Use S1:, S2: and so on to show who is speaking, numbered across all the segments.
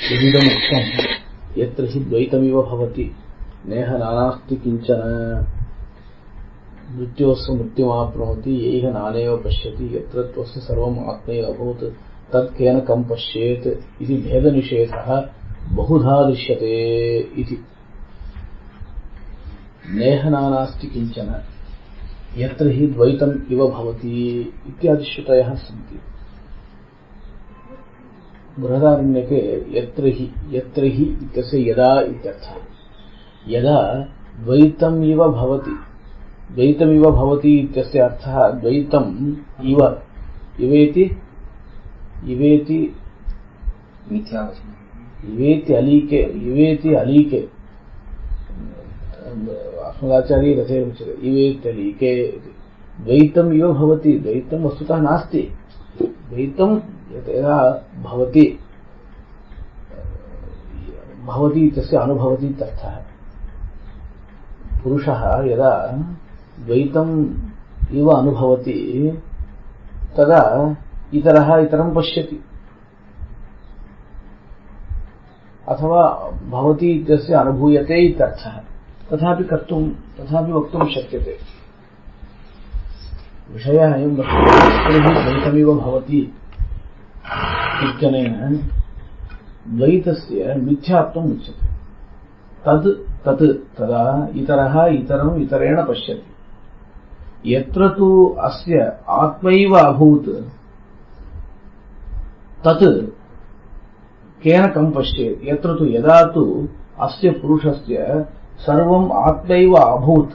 S1: इदमुक्तं यत्र हि द्वैतमिव भवति नेह नानास्ति किंचन मृत्योस्व मृत्युमाप्नोति यैह नानेव पश्यति यत्र त्वस्य सर्वम् आत्मैव अभूत् तत् केन कं पश्येत् इति भेदनिषेधः बहुधा दृश्यते इति। नेह नानास्ति किंचन यत्र हि द्वैतम् इव भवति इत्यादि श्रुतयः सन्ति। बृहदारण्यके यत्र हि इत्यस्य यदा इत्यर्थः। यदा द्वैतम् इव भवति, द्वैतमिव भवति इत्यस्य अर्थः द्वैतम् इव, इवेति अलीके अस्मदाचार्ये तथैव उच्यते इवेत्यलीके द्वैतम् इव भवति। द्वैतं वस्तुतः नास्ति, द्वैतं यदा भवति इत्यस्य अनुभवति इत्यर्थः। पुरुषः यदा द्वैतम् इव अनुभवति तदा इतरः इतरं पश्यति, अथवा भवति इत्यस्य अनुभूयते इत्यर्थः। तथापि वक्तुं शक्यते। विषयः अयं वर्तते द्वैतमिव भवति इत्यनेन द्वैतस्य मिथ्यात्वम् उच्यते। तत् तदा इतरः इतरम् इतरेण पश्यति। यत्र तु अस्य आत्मैव अभूत् तत् केन कं पश्येत्। यत्र तु यदा तु अस्य पुरुषस्य सर्वम् आत्मैव अभूत्,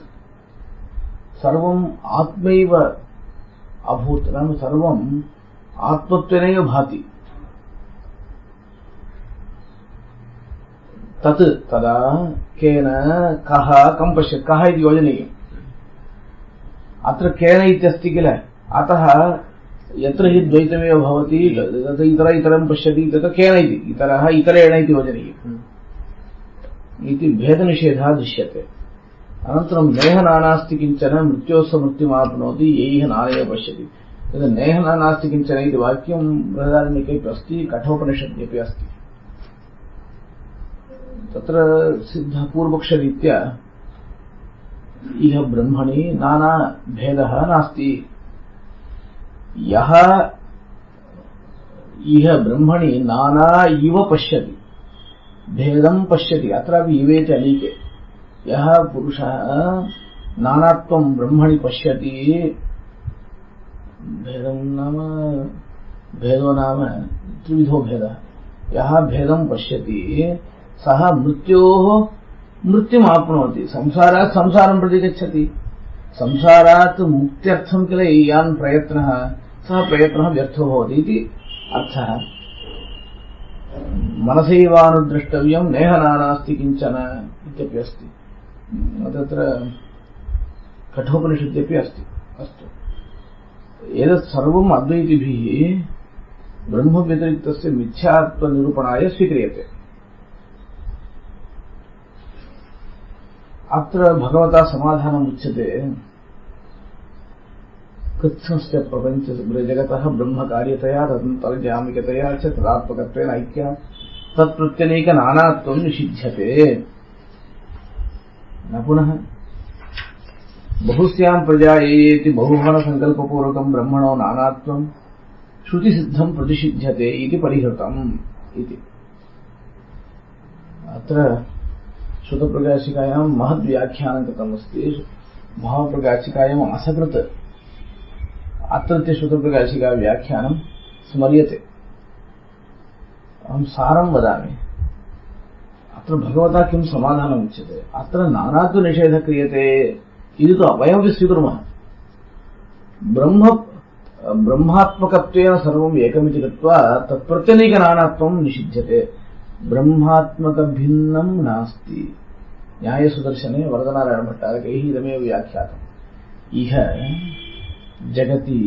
S1: सर्वम् आत्मैव अभूत् नाम सर्वम् आत्मत्वेनैव भाति, तत् तदा केन कः कं पश्येत्। कः इति योजनीयम्। अत्र केन इत्यस्ति किल, अतः यत्र हि द्वैतमेव भवति तत् इतर इतरं पश्यति तत् केन इति, इतरः इतरेण इति योजनीयम् इति भेदनिषेधः दृश्यते। अनन्तरं नेह नानास्ति किंचन मृत्योस्व मृत्युमाप्नोति यैह नानेव पश्यति। तद् नेह नानास्ति किंचन इति वाक्यं बृहदारण्यके अस्ति, कठोपनिषद्यपि अस्ति। तत्र सिद्ध पूर्वपक्षरीत्या इह ब्रह्मणि नाना भेदः नास्ति। यः इह ब्रह्मणि नाना इव पश्यति, भेदं पश्यति, अत्रापि इवेति अलीके। यः पुरुषः नानात्वं ब्रह्मणि पश्यति, भेदो नाम त्रिविधो भेदः। यः भेदं पश्यति सः मृत्योः मृत्युमाप्नोति, संसारात् संसारं प्रति गच्छति। संसारात् मुक्त्यर्थं किल यान् प्रयत्नः, सः प्रयत्नः व्यर्थो भवति इति अर्थः। मनसैवानुद्रष्टव्यं नेह नानास्ति किंचन इत्यपि अस्ति, तत्र कठोपनिषद्यपि अस्ति। अस्तु, एतत् सर्वम् अद्वैतिभिः ब्रह्मव्यतिरिक्तस्य मिथ्यात्वनिरूपणाय स्वीक्रियते। अत्र भगवता समाधानम् उच्यते। कृत्स्नस्य प्रपञ्च जगतः ब्रह्मकार्यतया तदन्तर्यामिकतया च तदात्मकत्वेन ऐक्यात् तत्प्रत्यनेक नानात्वं निषिध्यते। न पुनः बहुस्यां प्रजायेति बहुभवन संकल्पपूर्वकं ब्रह्मणो नानात्वं श्रुतिसिद्धं प्रतिषिध्यते इति परिहृतम् इति। अत्र श्रुतप्रकाशिकायां महद्व्याख्यानं कृतमस्ति। महाप्रकाशिकायाम् असकृत् अत्रत्य श्रुतप्रकाशिका व्याख्यानं स्मर्यते। अहं सारं वदामि। अत्र भगवता किं समाधानम् उच्यते। अत्र नानात्वनिषेधः क्रियते इति तु वयमपि स्वीकुर्मः। ब्रह्मात्मकत्वेन सर्वम् एकमिति कृत्वा तत्प्रत्यनेकनानात्वं निषिध्यते। ब्रह्मात्मकभिन्नं नास्ति। न्यायसुदर्शने वरदनारायणभट्टारकैः इदमेव व्याख्यातम्। इह जगति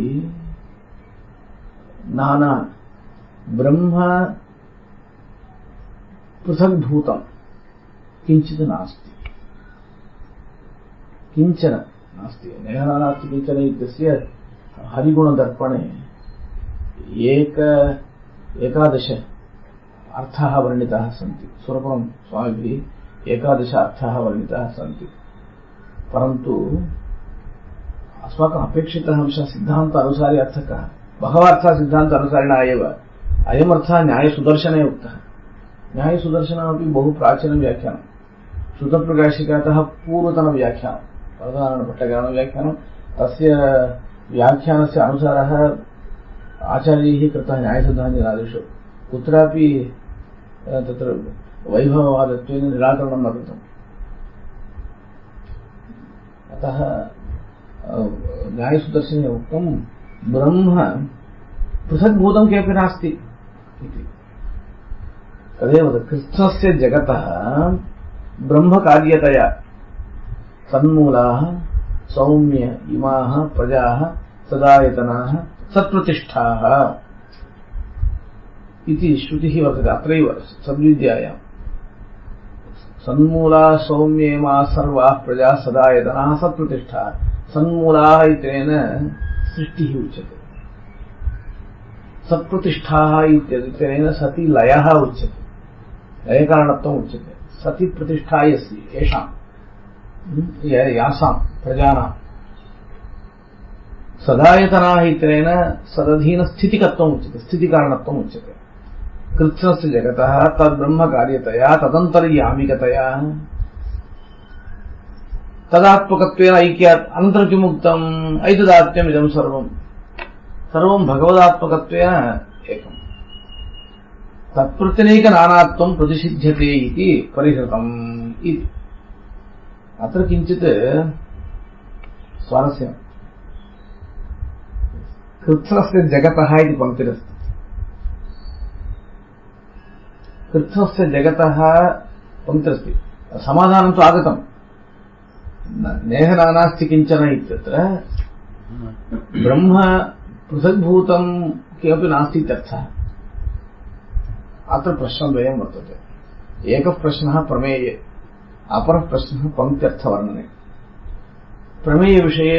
S1: नाना ब्रह्म पृथग्भूतं किंचित् नास्ति, किंचन नास्ति। नेह नानास्ति किंचन इत्यस्य हरिगुणदर्पणे 11 अर्थाः वर्णिताः सन्ति। सुरपुरं स्वामिभिः 11 अर्थाः वर्णिताः सन्ति। परन्तु अस्माकम् अपेक्षितः अंशः सिद्धान्त अनुसारी अर्थकः। बहवः अर्थाः सिद्धान्त अनुसारिणः एव। अयमर्थः न्यायसुदर्शने उक्तः। न्यायसुदर्शनमपि बहु प्राचीनं व्याख्यानं, श्रुतप्रकाशिकातः पूर्वतनव्याख्यानं, वरदानभट्टगानव्याख्यानं। तस्य व्याख्यानस्य अनुसारः आचार्यैः कृतः न्यायसिद्धान्तनिरादेशो। कुत्रापि तत्र वैभववादत्वेन निराकरणं न कृतम्। अतः न्यायसुदर्शने उक्तं ब्रह्म पृथग्भूतं किमपि नास्ति इति। तदेव कृष्णस्य जगतः ब्रह्मकार्यतया सन्मूलाः सौम्य इमाः प्रजाः सदायतनाः सत्प्रतिष्ठाः इति श्रुतिः वर्तते। अत्रैव सद्विद्यायां सन्मूला सौम्य इमाः सर्वाः प्रजाः सदायतनाः सत्प्रतिष्ठाः। सन्मूलाः इत्यनेन सृष्टिः उच्यते, सत्प्रतिष्ठाः इत्यनेन सति लयः उच्यते, लयकारणत्वम् उच्यते। सति प्रतिष्ठा यस्ति येषां यासां प्रजानां। सदायतनाः इत्यनेन सदधीनस्थितिकत्वम् उच्यते, स्थितिकारणत्वम् उच्यते। कृत्स्नस्य जगतः तद्ब्रह्मकार्यतया तदन्तर्यामिकतया तदात्मकत्वेन ऐक्यात्। अनन्तरं किम् उक्तम्? ऐतदात्म्यमिदं सर्वं, सर्वं भगवदात्मकत्वेन एकम्। तत्प्रत्यनेकनानात्वं प्रतिषिध्यते इति परिहृतम् इति। अत्र किञ्चित् स्वारस्यम्। कृत्स्नस्य जगतः इति पङ्क्तिरस्ति। कृत्स्नस्य जगतः पङ्क्तिरस्ति। समाधानं तु आगतम्। नेह नानास्ति किञ्चन इत्यत्र ब्रह्म पृथग्भूतं किमपि नास्ति इत्यर्थः। अत्र प्रश्नद्वयं वर्तते। एकः प्रश्नः प्रमेये, अपरः प्रश्नः पङ्क्त्यर्थवर्णने। प्रमेयविषये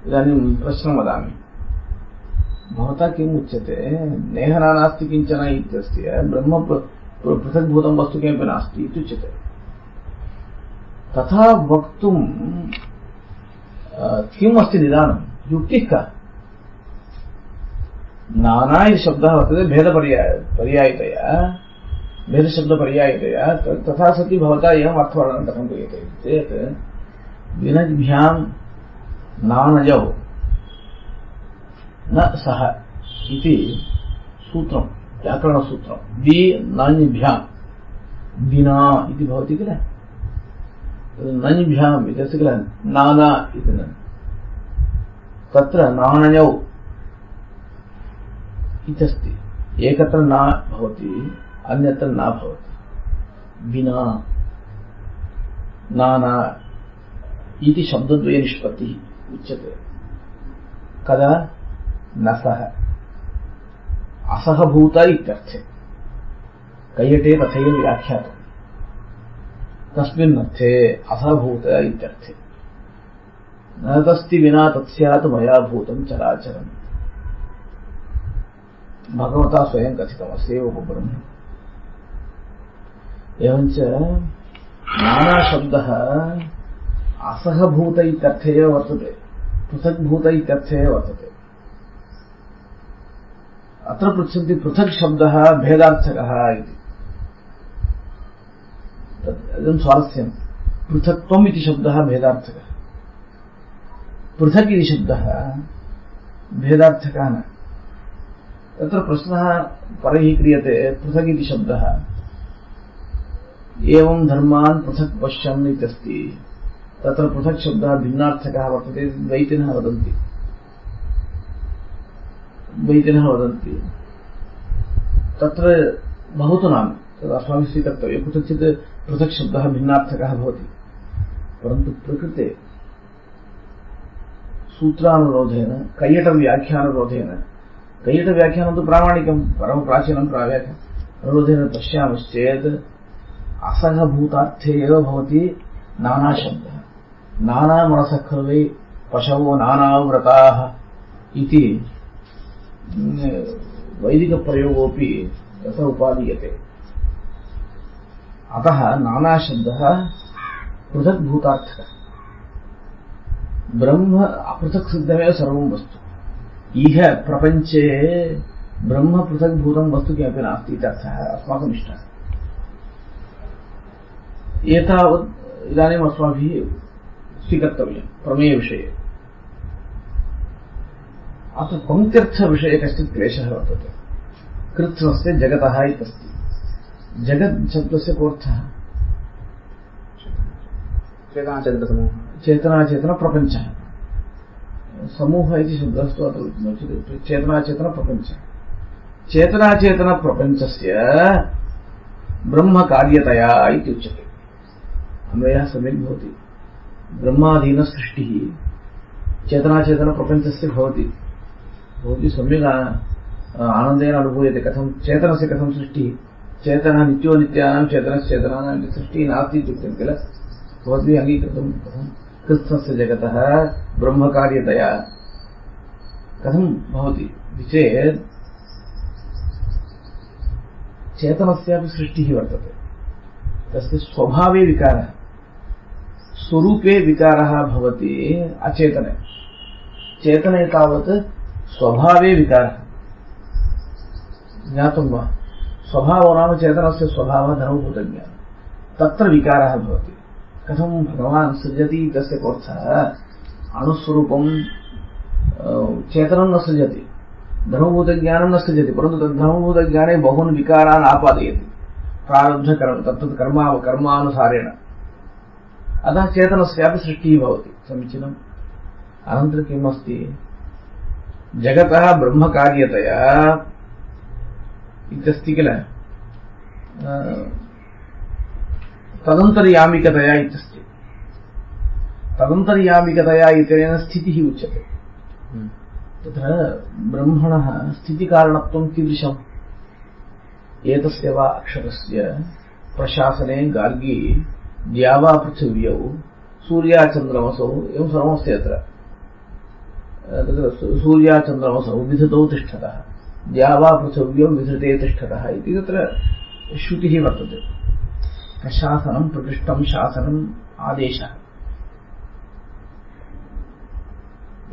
S1: इदानीं प्रश्नं वदामि। भवता किम् उच्यते? नेह नानास्ति किञ्चन इत्यस्य ब्रह्म पृथग्भूतं वस्तु किमपि नास्ति इत्युच्यते। तथा वक्तुं किम् अस्ति निदानं? युक्तिः का? नाना इति शब्दः वर्तते भेदपर्यायतया, भेदशब्दपर्यायतया। तथा सति भवता एवम् अर्थवर्णनं कथं क्रियते चेत् विनज्भ्यां नानयौ न सह इति सूत्रं, व्याकरणसूत्रं। विनज्भ्यां विना इति भवति किल? नञ्भ्याम् इत्यस्य किल नाना इति न। तत्र नानयौ इत्यस्ति। एकत्र न भवति, अन्यत्र न भवति। विना नाना इति शब्दद्वयनिष्पत्तिः उच्यते। कदा? न सह, असहभूत इत्यर्थे। कैयटे तथैव व्याख्यातम्। तस्मिन् अर्थे असहभूत इत्यर्थे। न तस्ति विना तत्स्यात् मया भूतं चराचरम्। भगवता स्वयं कथितमस्ति एव ब्रह्म। एवञ्च नानाशब्दः असहभूत इत्यर्थे एव वर्तते, पृथग्भूत इत्यर्थे एव वर्तते। अत्र पृच्छन्ति पृथक् शब्दः भेदार्थकः इति। इदं स्वारस्यं। पृथक्त्वम् इति शब्दः भेदार्थकः, पृथक् इति शब्दः भेदार्थकः न। तत्र प्रश्नः परैः क्रियते। पृथक् इति शब्दः एवं धर्मान् पृथक् पश्यन् इत्यस्ति। तत्र पृथक् शब्दः भिन्नार्थकः वर्तते। द्वैतिनः वदन्ति, द्वैतिनः वदन्ति। तत्र बहुतु नाम तद् अस्माभिः स्वीकर्तव्यं। कुत्रचित् पृथक् शब्दः भिन्नार्थकः भवति, परन्तु प्रकृते सूत्रानुरोधेन, कैयटव्याख्यानुरोधेन, कैयटव्याख्यानं तु प्रामाणिकं, परमप्राचीनं अनुरोधेन पश्यामश्चेत् असहभूतार्थे एव भवति नानाशब्दः। नानामनसः खलु वै पशवो नानाव्रताः इति वैदिकप्रयोगोऽपि रस उपादीयते। अतः नानाशब्दः पृथग्भूतार्थकः। ब्रह्म अपृथक् सिद्धमेव सर्वं वस्तु। इह प्रपञ्चे ब्रह्म पृथग्भूतं वस्तु किमपि नास्ति इत्यर्थः अस्माकम् इष्टः। एतावत् इदानीम् अस्माभिः स्वीकर्तव्यं प्रमेयविषये। अत्र पङ्क्त्यर्थविषये कश्चित् क्लेशः वर्तते। कृत्स्नस्य जगतः इत्यस्ति। जगत् शब्दस्य कोऽर्थः? चेतनाचेतनप्रपञ्चः। समूह इति शब्दस्तु अत्र उच्यते। चेतनाचेतनप्रपञ्चः। चेतनाचेतनप्रपञ्चस्य ब्रह्मकार्यतया इति उच्यते। अन्वयः सम्यक् भवति। ब्रह्माधीनसृष्टिः चेतनाचेतनप्रपञ्चस्य भवति सम्यक् आनन्देन अनुभूयते। कथं चेतनस्य कथं सृष्टिः? चेतनः नित्यो नित्यानां चेतनश्चेतनानां सृष्टिः नास्ति इत्युक्तं किल? भवद्भिः अङ्गीकृतं। कथं कृत्स्नस्य जगतः ब्रह्मकार्यतया कथं भवति चेत् चेतनस्यापि सृष्टिः वर्तते। तस्य स्वभावे विकारः, स्वरूपे विकारः भवति अचेतने। चेतने तावत् स्वभावे विकारः। ज्ञातं वा? स्वभावो नाम चेतनस्य स्वभावः धर्मभूतज्ञानं। तत्र विकारः भवति। कथं भगवान् सृजति तस्य कोऽर्थः? अणुस्वरूपं चेतनं न सृजति, धर्मभूतज्ञानं न सृजति, परन्तु तद् धर्मभूतज्ञाने बहून् विकारान् आपादयति प्रारब्धकर्म तत्तत् कर्मानुसारेण। अतः चेतनस्यापि सृष्टिः भवति। समीचीनम्। अनन्तरं किम् अस्ति? जगतः ब्रह्मकार्यतया इत्यस्ति किल? तदन्तर्यामिकतया इत्यस्ति। तदन्तर्यामिकतया इत्यनेन स्थितिः उच्यते। तत्र ब्रह्मणः स्थितिकारणत्वं कीदृशम्? एतस्य वा अक्षरस्य प्रशासने गार्गी द्यावा पृथिव्यौ सूर्याचन्द्रमसौ एवं सर्वमस्ति। अत्र सूर्याचन्द्रमसौ विधृतौ तिष्ठतः, द्यावा पृथिव्यौ विधृते तिष्ठतः इति तत्र श्रुतिः वर्तते। प्रशासनं प्रतिष्ठं शासनम् आदेशः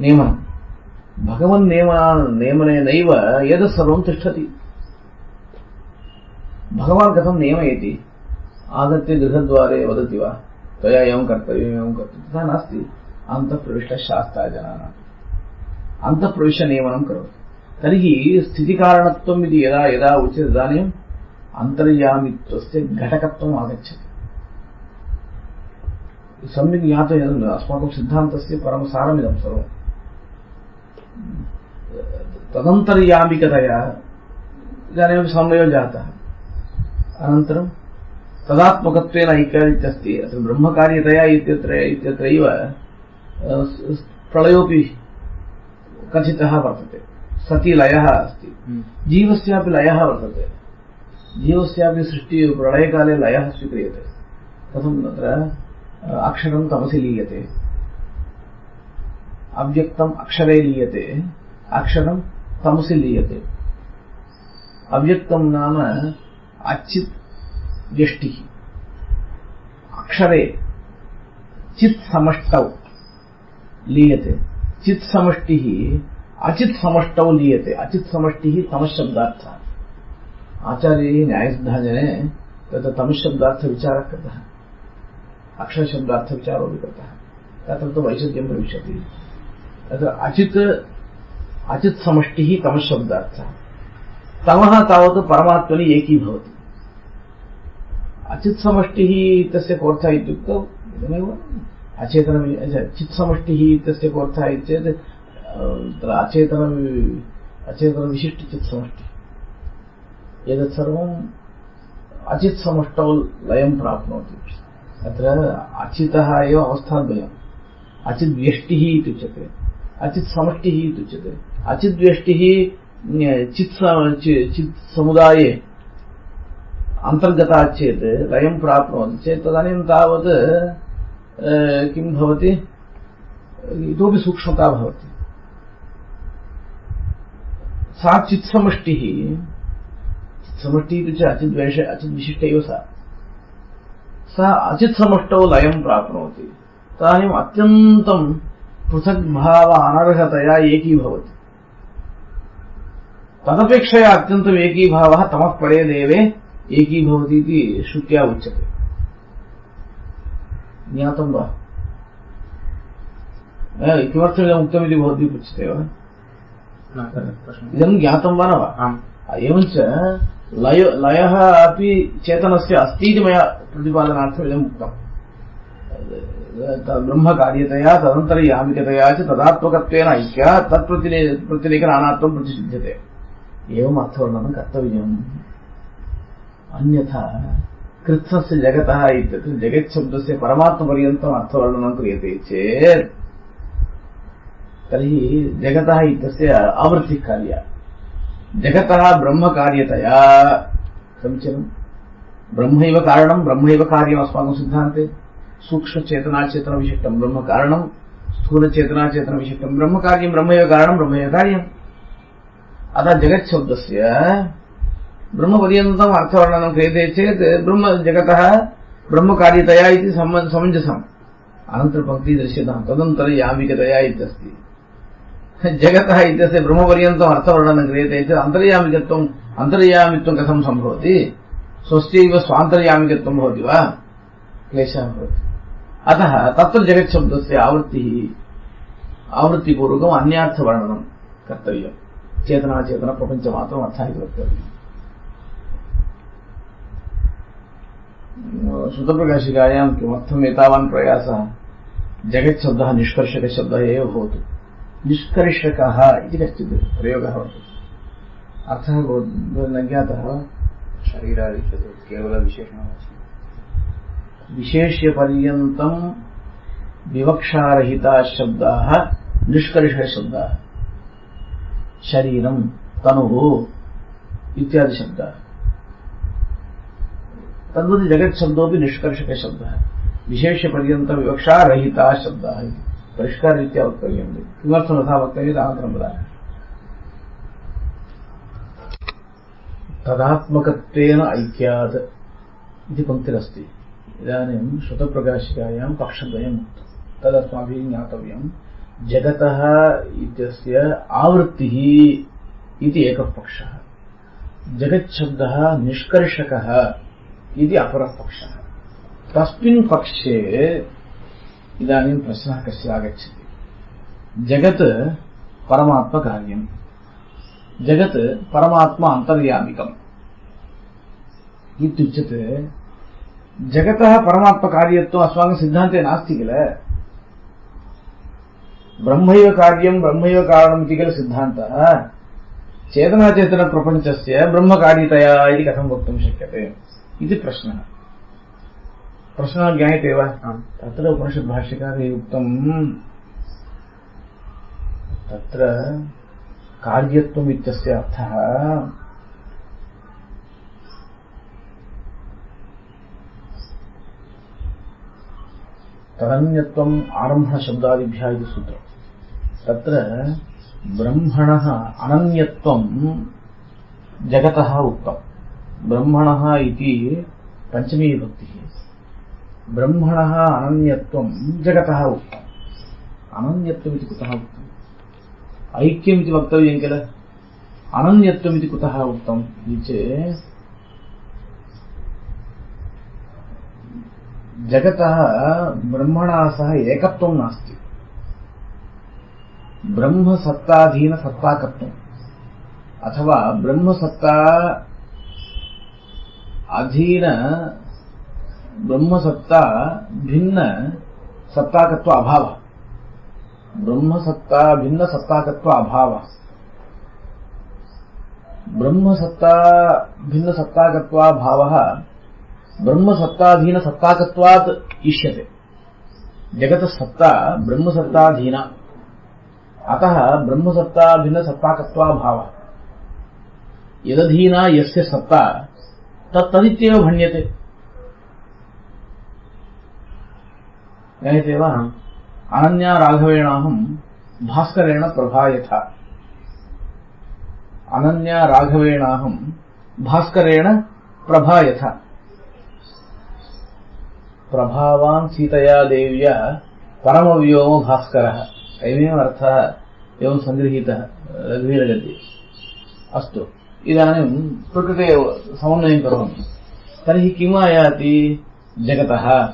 S1: नियमनं। भगवन्नियमनेनैव एतत् सर्वं तिष्ठति। भगवान् कथं नियमयति? आगत्य गृहद्वारे वदति वा त्वया एवं कर्तव्यम् एवं कर्तव्यं? तथा नास्ति। अन्तःप्रविष्टः शास्ता जनानाम् अन्तःप्रविश्य नियमनं करोति। तर्हि स्थितिकारणत्वम् इति यदा यदा उच्यते तदानीम् अन्तर्यामित्वस्य घटकत्वम् आगच्छति। सम्यक् ज्ञातव्यम्। अस्माकं सिद्धान्तस्य परमसारमिदं सर्वम्। तदन्तर्यामिकतया इदानीमपि समन्वयो जातः। अनन्तरं तदात्मकत्वेन ऐक्यमित्यस्ति। अत्र ब्रह्मकार्यतया इत्यत्रैव प्रलयोऽपि कथितः वर्तते। सति लयः अस्ति। जीवस्यापि लयः वर्तते। जीवस्यापि सृष्टिः प्रलयकाले लयः स्वीक्रियते। कथं तत्र अक्षरं तमसि लीयते, अव्यक्तम् अक्षरे लीयते, अक्षरं तमसि लीयते। अव्यक्तं नाम अचित् व्यष्टिः, अक्षरे चित् समष्टौ लीयते, चित् समष्टिः अचित् समष्टौ लीयते। अचित् समष्टिः तमशब्दार्थः। आचार्यैः न्यायसिद्धान्तने तत्र तमशब्दार्थविचारः कृतः, अक्षरशब्दार्थविचारोऽपि कृतः। तत्र तु वैशिष्ट्यं भविष्यति। तत्र अचित् समष्टिः तमशब्दार्थः। तमः तावत् परमात्मनि एकी भवति। अचित् समष्टिः इत्यस्य कोऽर्थः इत्युक्तौ इदमेव अचेतनं। चित् समष्टिः इत्यस्य कोऽर्थः चेत् अचेतनविशिष्टचित् समष्टिः। एतत् सर्वम् अचित् समष्टौ लयं प्राप्नोति। अत्र अचितः एव अवस्थाद्वयम्। अचिद्व्यष्टिः इत्युच्यते, अचित् समष्टिः इत्युच्यते। अचिद्व्यष्टिः चित् समुदाये अन्तर्गता चेत् लयं प्राप्नोति चेत् तदानीं तावत् किं भवति? इतोपि सूक्ष्मता भवति। सा चित्समष्टिः समष्टि इति च अचिद्वेष अचिद्विशिष्ट एव सः अचित्समष्टौ लयं प्राप्नोति। तदानीम् अत्यन्तं पृथग्भाव अनर्हतया एकीभवति। तदपेक्षया अत्यन्तम् एकीभावः तमः परे देवे एकीभवति इति श्रुत्या उच्यते। ज्ञातं वा? किमर्थमिदम् उक्तमिति भवद्भिः पृच्छते वा? इदं ज्ञातं वा न वा? एवञ्च लयः अपि चेतनस्य अस्ति इति मया प्रतिपादनार्थम् इदम् उक्तम्। ब्रह्मकार्यतया तदन्तर्यामिकतया च तदात्मकत्वेन ऐक्या तत्प्रतिलेखनानात्वं प्रतिषिध्यते। एवम् अर्थवर्णनं कर्तव्यम्। अन्यथा कृत्स्नस्य जगतः इत्यत्र जगच्छब्दस्य परमात्मपर्यन्तम् अर्थवर्णनं क्रियते चेत् तर्हि जगतः इत्यस्य आवृत्तिः कार्या। जगतः ब्रह्मकार्यतया समीचीनम्। ब्रह्मैव कारणं ब्रह्मैव कार्यम् अस्माकं सिद्धान्ते। सूक्ष्मचेतनाचेतनविशिष्टं ब्रह्म कारणं, स्थूलचेतनाचेतनविशिष्टं ब्रह्म कार्यं, ब्रह्मैव कारणं ब्रह्मैव कार्यम्। अतः जगच्छब्दस्य ब्रह्मपर्यन्तम् अर्थवर्णनं क्रियते चेत् ब्रह्म जगतः ब्रह्मकार्यतया इति समञ्जसम्। अनन्तरपङ्क्तिः दृश्यतां तदन्तर्यामिकतया इत्यस्ति। जगतः इत्यस्य ब्रह्मपर्यन्तम् अर्थवर्णनं क्रियते चेत् अन्तर्यामित्वं कथं सम्भवति? स्वस्यैव स्वान्तर्यामिकत्वं भवति वा? क्लेशः भवति। अतः तत्र जगच्छब्दस्य आवृत्तिपूर्वकम् अन्यार्थवर्णनं कर्तव्यम्। चेतनाचेतन प्रपञ्चमात्रम् अर्थः इति वक्तव्यम्। श्रुतप्रकाशिकायां किमर्थम् एतावान् प्रयासः? जगच्छब्दः निष्कर्षकशब्दः एव भवतु। निष्कर्षकः इति कश्चित् प्रयोगः वर्तते। अर्थः न ज्ञातः वा? शरीरादिषु केवलविशेषणवाचि विशेष्यपर्यन्तं विवक्षारहिताः शब्दाः निष्कर्षकशब्दाः। शरीरं, तनुः इत्यादि शब्दाः। तद्वत् जगच्छब्दोऽपि निष्कर्षकशब्दः। विशेष्यपर्यन्तं विवक्षारहिताः शब्दाः इति परिष्काररीत्या वक्तव्यं। किमर्थं तथा वक्तव्यम् अनन्तरं वदामि। तदात्मकत्वेन ऐक्यात् इति पङ्क्तिरस्ति। इदानीं श्रुतप्रकाशिकायां पक्षद्वयम् उक्तं। तदस्माभिः ज्ञातव्यं। जगतः इत्यस्य आवृत्तिः इति एकः पक्षः, जगच्छब्दः निष्कर्षकः इति अपरः पक्षः। तस्मिन् पक्षे इदानीं प्रश्नः कस्य आगच्छति? जगत् परमात्मकार्यम्, जगत् परमात्मा अन्तर्यामिकम् इत्युच्यते। जगतः परमात्मकार्यत्वम् अस्माकं सिद्धान्ते नास्ति किल। ब्रह्मैव कार्यं ब्रह्मैव कारणम् इति किल सिद्धान्तः। चेतनाचेतनप्रपञ्चस्य ब्रह्मकार्यतया इति कथं वक्तुं शक्यते इति प्रश्नः। प्रश्नः ज्ञायते वा? तत्र उपनिषद्भाष्यकारैः उक्तम्, तत्र कार्यत्वम् इत्यस्य अर्थः तदन्यत्वम् आरम्भणशब्दादिभ्यः इति सूत्रम्। तत्र ब्रह्मणः अनन्यत्वं जगतः उक्तम्। ब्रह्मणः इति पञ्चमी विभक्तिः। ब्रह्मणः अनन्यत्वं जगतः उक्तम्। अनन्यत्वमिति कुतः उक्तम्? ऐक्यमिति वक्तव्यं किल। अनन्यत्वमिति कुतः उक्तम् इति चेत् जगतः ब्रह्मणा सह एकत्वं नास्ति। ब्रह्मसत्ताधीनसत्ताकत्वम् अथवा ब्रह्मसत्ता अधीन ब्रह्मसत्ता भिन्न सत्ताकत्व अभावः। ब्रह्मसत्ता भिन्न सत्ताकत्व अभावः। ब्रह्मसत्ता भिन्न सत्ताकत्वाभावः ब्रह्मसत्ताधीन सत्ताकत्वात् इष्यते। जगतसत्ता ब्रह्मसत्ताधीना, अतः ब्रह्मसत्ता भिन्न सत्ताकत्वाभावः। यदधीना यस्य सत्ता तदित्येव भण्यते। ज्ञायते वा? अनन्या राघवेणाहं भास्करेण प्रभा यथा। अनन्या राघवेणाहं भास्करेण प्रभा यथा प्रभावान् सीतया देव्या परमव्योम भास्करः अयमेव अर्थः एवं संगृहीतः रघुवीरगद्ये। अस्तु इदानीं प्रकृते समन्वयं करोमि। तर्हि किम् आयाति जगतः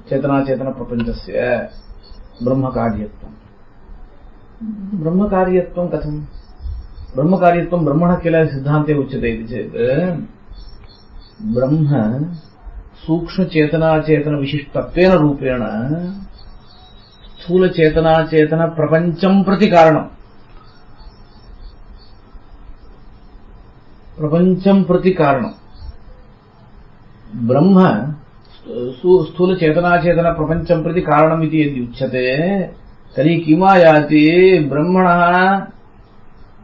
S1: चेतनाचेतनप्रपञ्चस्य ब्रह्मकार्यत्वम्। ब्रह्मकार्यत्वं कथम्? ब्रह्मकार्यत्वं ब्रह्मणः किल सिद्धान्ते उच्यते इति चेत् ब्रह्म सूक्ष्मचेतनाचेतनविशिष्टत्वेन रूपेण स्थूलचेतनाचेतनप्रपञ्चं प्रति कारणम्। प्रपञ्चं प्रति कारणम् ब्रह्म स्थूलचेतनाचेतनप्रपञ्चं प्रति कारणमिति यदि उच्यते तर्हि किमायाति ब्रह्मणः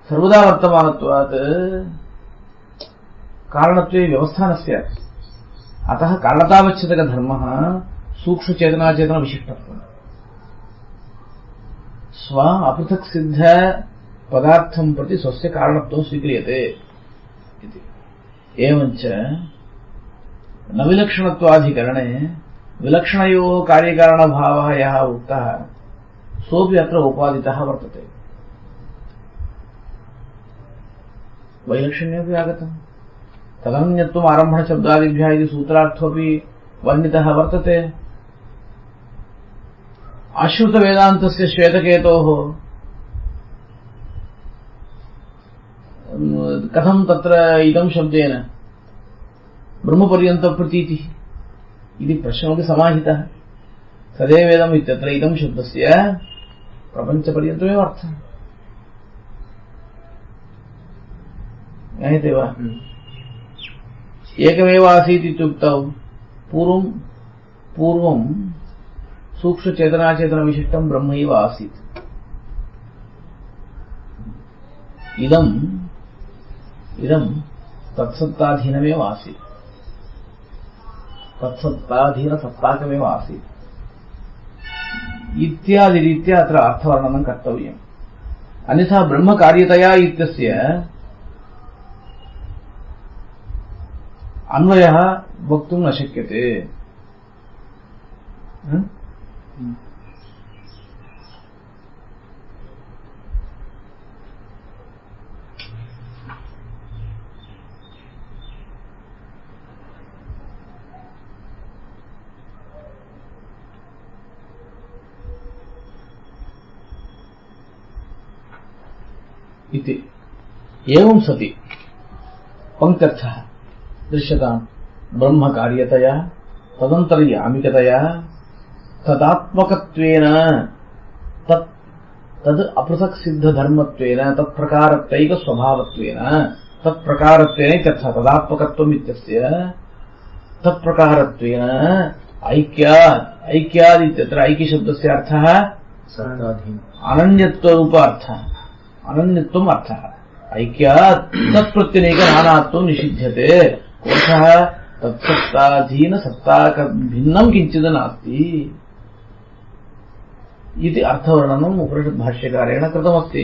S1: सर्वदा वर्तमानत्वात् कारणत्वे व्यवस्था न स्यात्। अतः कारणतावच्छेदकधर्मः सूक्ष्मचेतनाचेतनविशिष्टत्वम्। स्व अपृथक् सिद्ध पदार्थं प्रति स्वस्य कारणत्वं स्वीक्रियते इति। एवञ्च न विलक्षणत्वाधिकरणे विलक्षणयोः कार्यकारणभावः यः उक्तः सोऽपि अत्र उपादितः वर्तते। वैलक्षण्यमपि आगतम्। तदन्यत्वम् आरम्भणशब्दादिभ्यः इति सूत्रार्थोऽपि वर्णितः वर्तते। आश्रितवेदान्तस्य श्वेतकेतोः कथं तत्र इदं शब्देन ब्रह्मपर्यन्तप्रतीतिः इति प्रश्नोऽपि समाहितः। तदेवेदम् इत्यत्र इदं शब्दस्य प्रपञ्चपर्यन्तमेव अर्थः ज्ञायते वा? एकमेव आसीत् इत्युक्तौ पूर्वं सूक्ष्मचेतनाचेतनविशिष्टं ब्रह्मैव आसीत्। इदं तत्सत्ताधीनमेव आसीत्। तत्सत्ताधीनसत्ताकमेव आसीत् इत्यादिरीत्या अत्र अर्थवर्णनं कर्तव्यम्। अन्यथा ब्रह्मकार्यतया इत्यस्य अन्वयः वक्तुं न शक्यते। इति एवं सति पंक्त्यर्थः दृश्यताम्। ब्रह्मकार्यतया तदन्तर्यामिकतया तदात्मकत्वेन तद् अपृथक् सिद्धधर्मत्वेन तत्प्रकारत्वैक स्वभावत्वेन तत्प्रकारत्वेन इत्यर्थः। तदात्मकत्वम् इत्यस्य तत्प्रकारत्वेन ऐक्याद् इत्यत्र ऐक्यशब्दस्य अर्थः अनन्यत्वरूप अर्थः। अनन्यत्वम् अर्थः। ऐक्यात् तत्प्रत्यनेकनानात्वं निषिध्यते। कोऽर्थः? तत्सत्ताधीन सत्ताक भिन्नं किञ्चित् नास्ति इति अर्थवर्णनम् उपनिषद्भाष्यकारेण कृतमस्ति।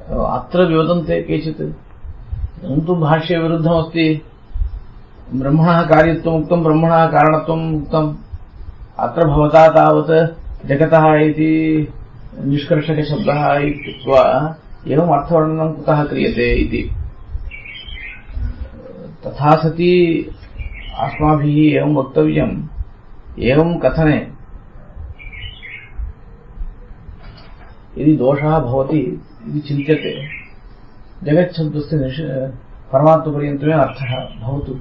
S1: अत्र विवदन्ते केचित् तु भाष्यविरुद्धमस्ति। ब्रह्मणः कार्यत्वम् उक्तं, ब्रह्मणः कारणत्वम् उक्तम्। अत्र भवता तावत् जगतः इति निष्कर्षकशब्दः इत्युक्त्वा एवम् अर्थवर्णनं कुतः क्रियते इति। तथा सति अस्माभिः एवं वक्तव्यम्। एवं कथने यदि दोषः भवति इति चिन्त्यते जगच्छब्दस्य परमात्मपर्यन्तमेव अर्थः भवतु।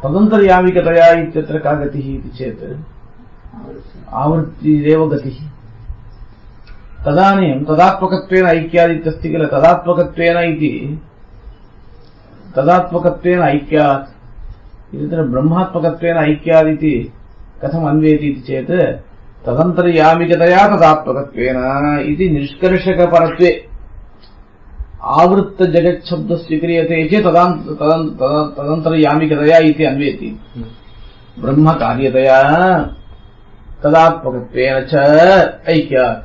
S1: तदन्तर्यामिकतया इत्यत्र का गतिः इति चेत् आवृत्तिरेव गतिः। तदानीं तदात्मकत्वेन ऐक्यादित्यस्ति किल। तदात्मकत्वेन ऐक्यात् इति ब्रह्मात्मकत्वेन ऐक्यादिति कथम् अन्वेति इति चेत् तदन्तर्यामिकतया तदात्मकत्वेन इति निष्कर्षकपरत्वे आवृत्तजगच्छब्दः स्वीक्रियते चेत् तदन्तर्यामिकतया इति अन्वेति। ब्रह्मकार्यतया तदात्मकत्वेन च ऐक्यात्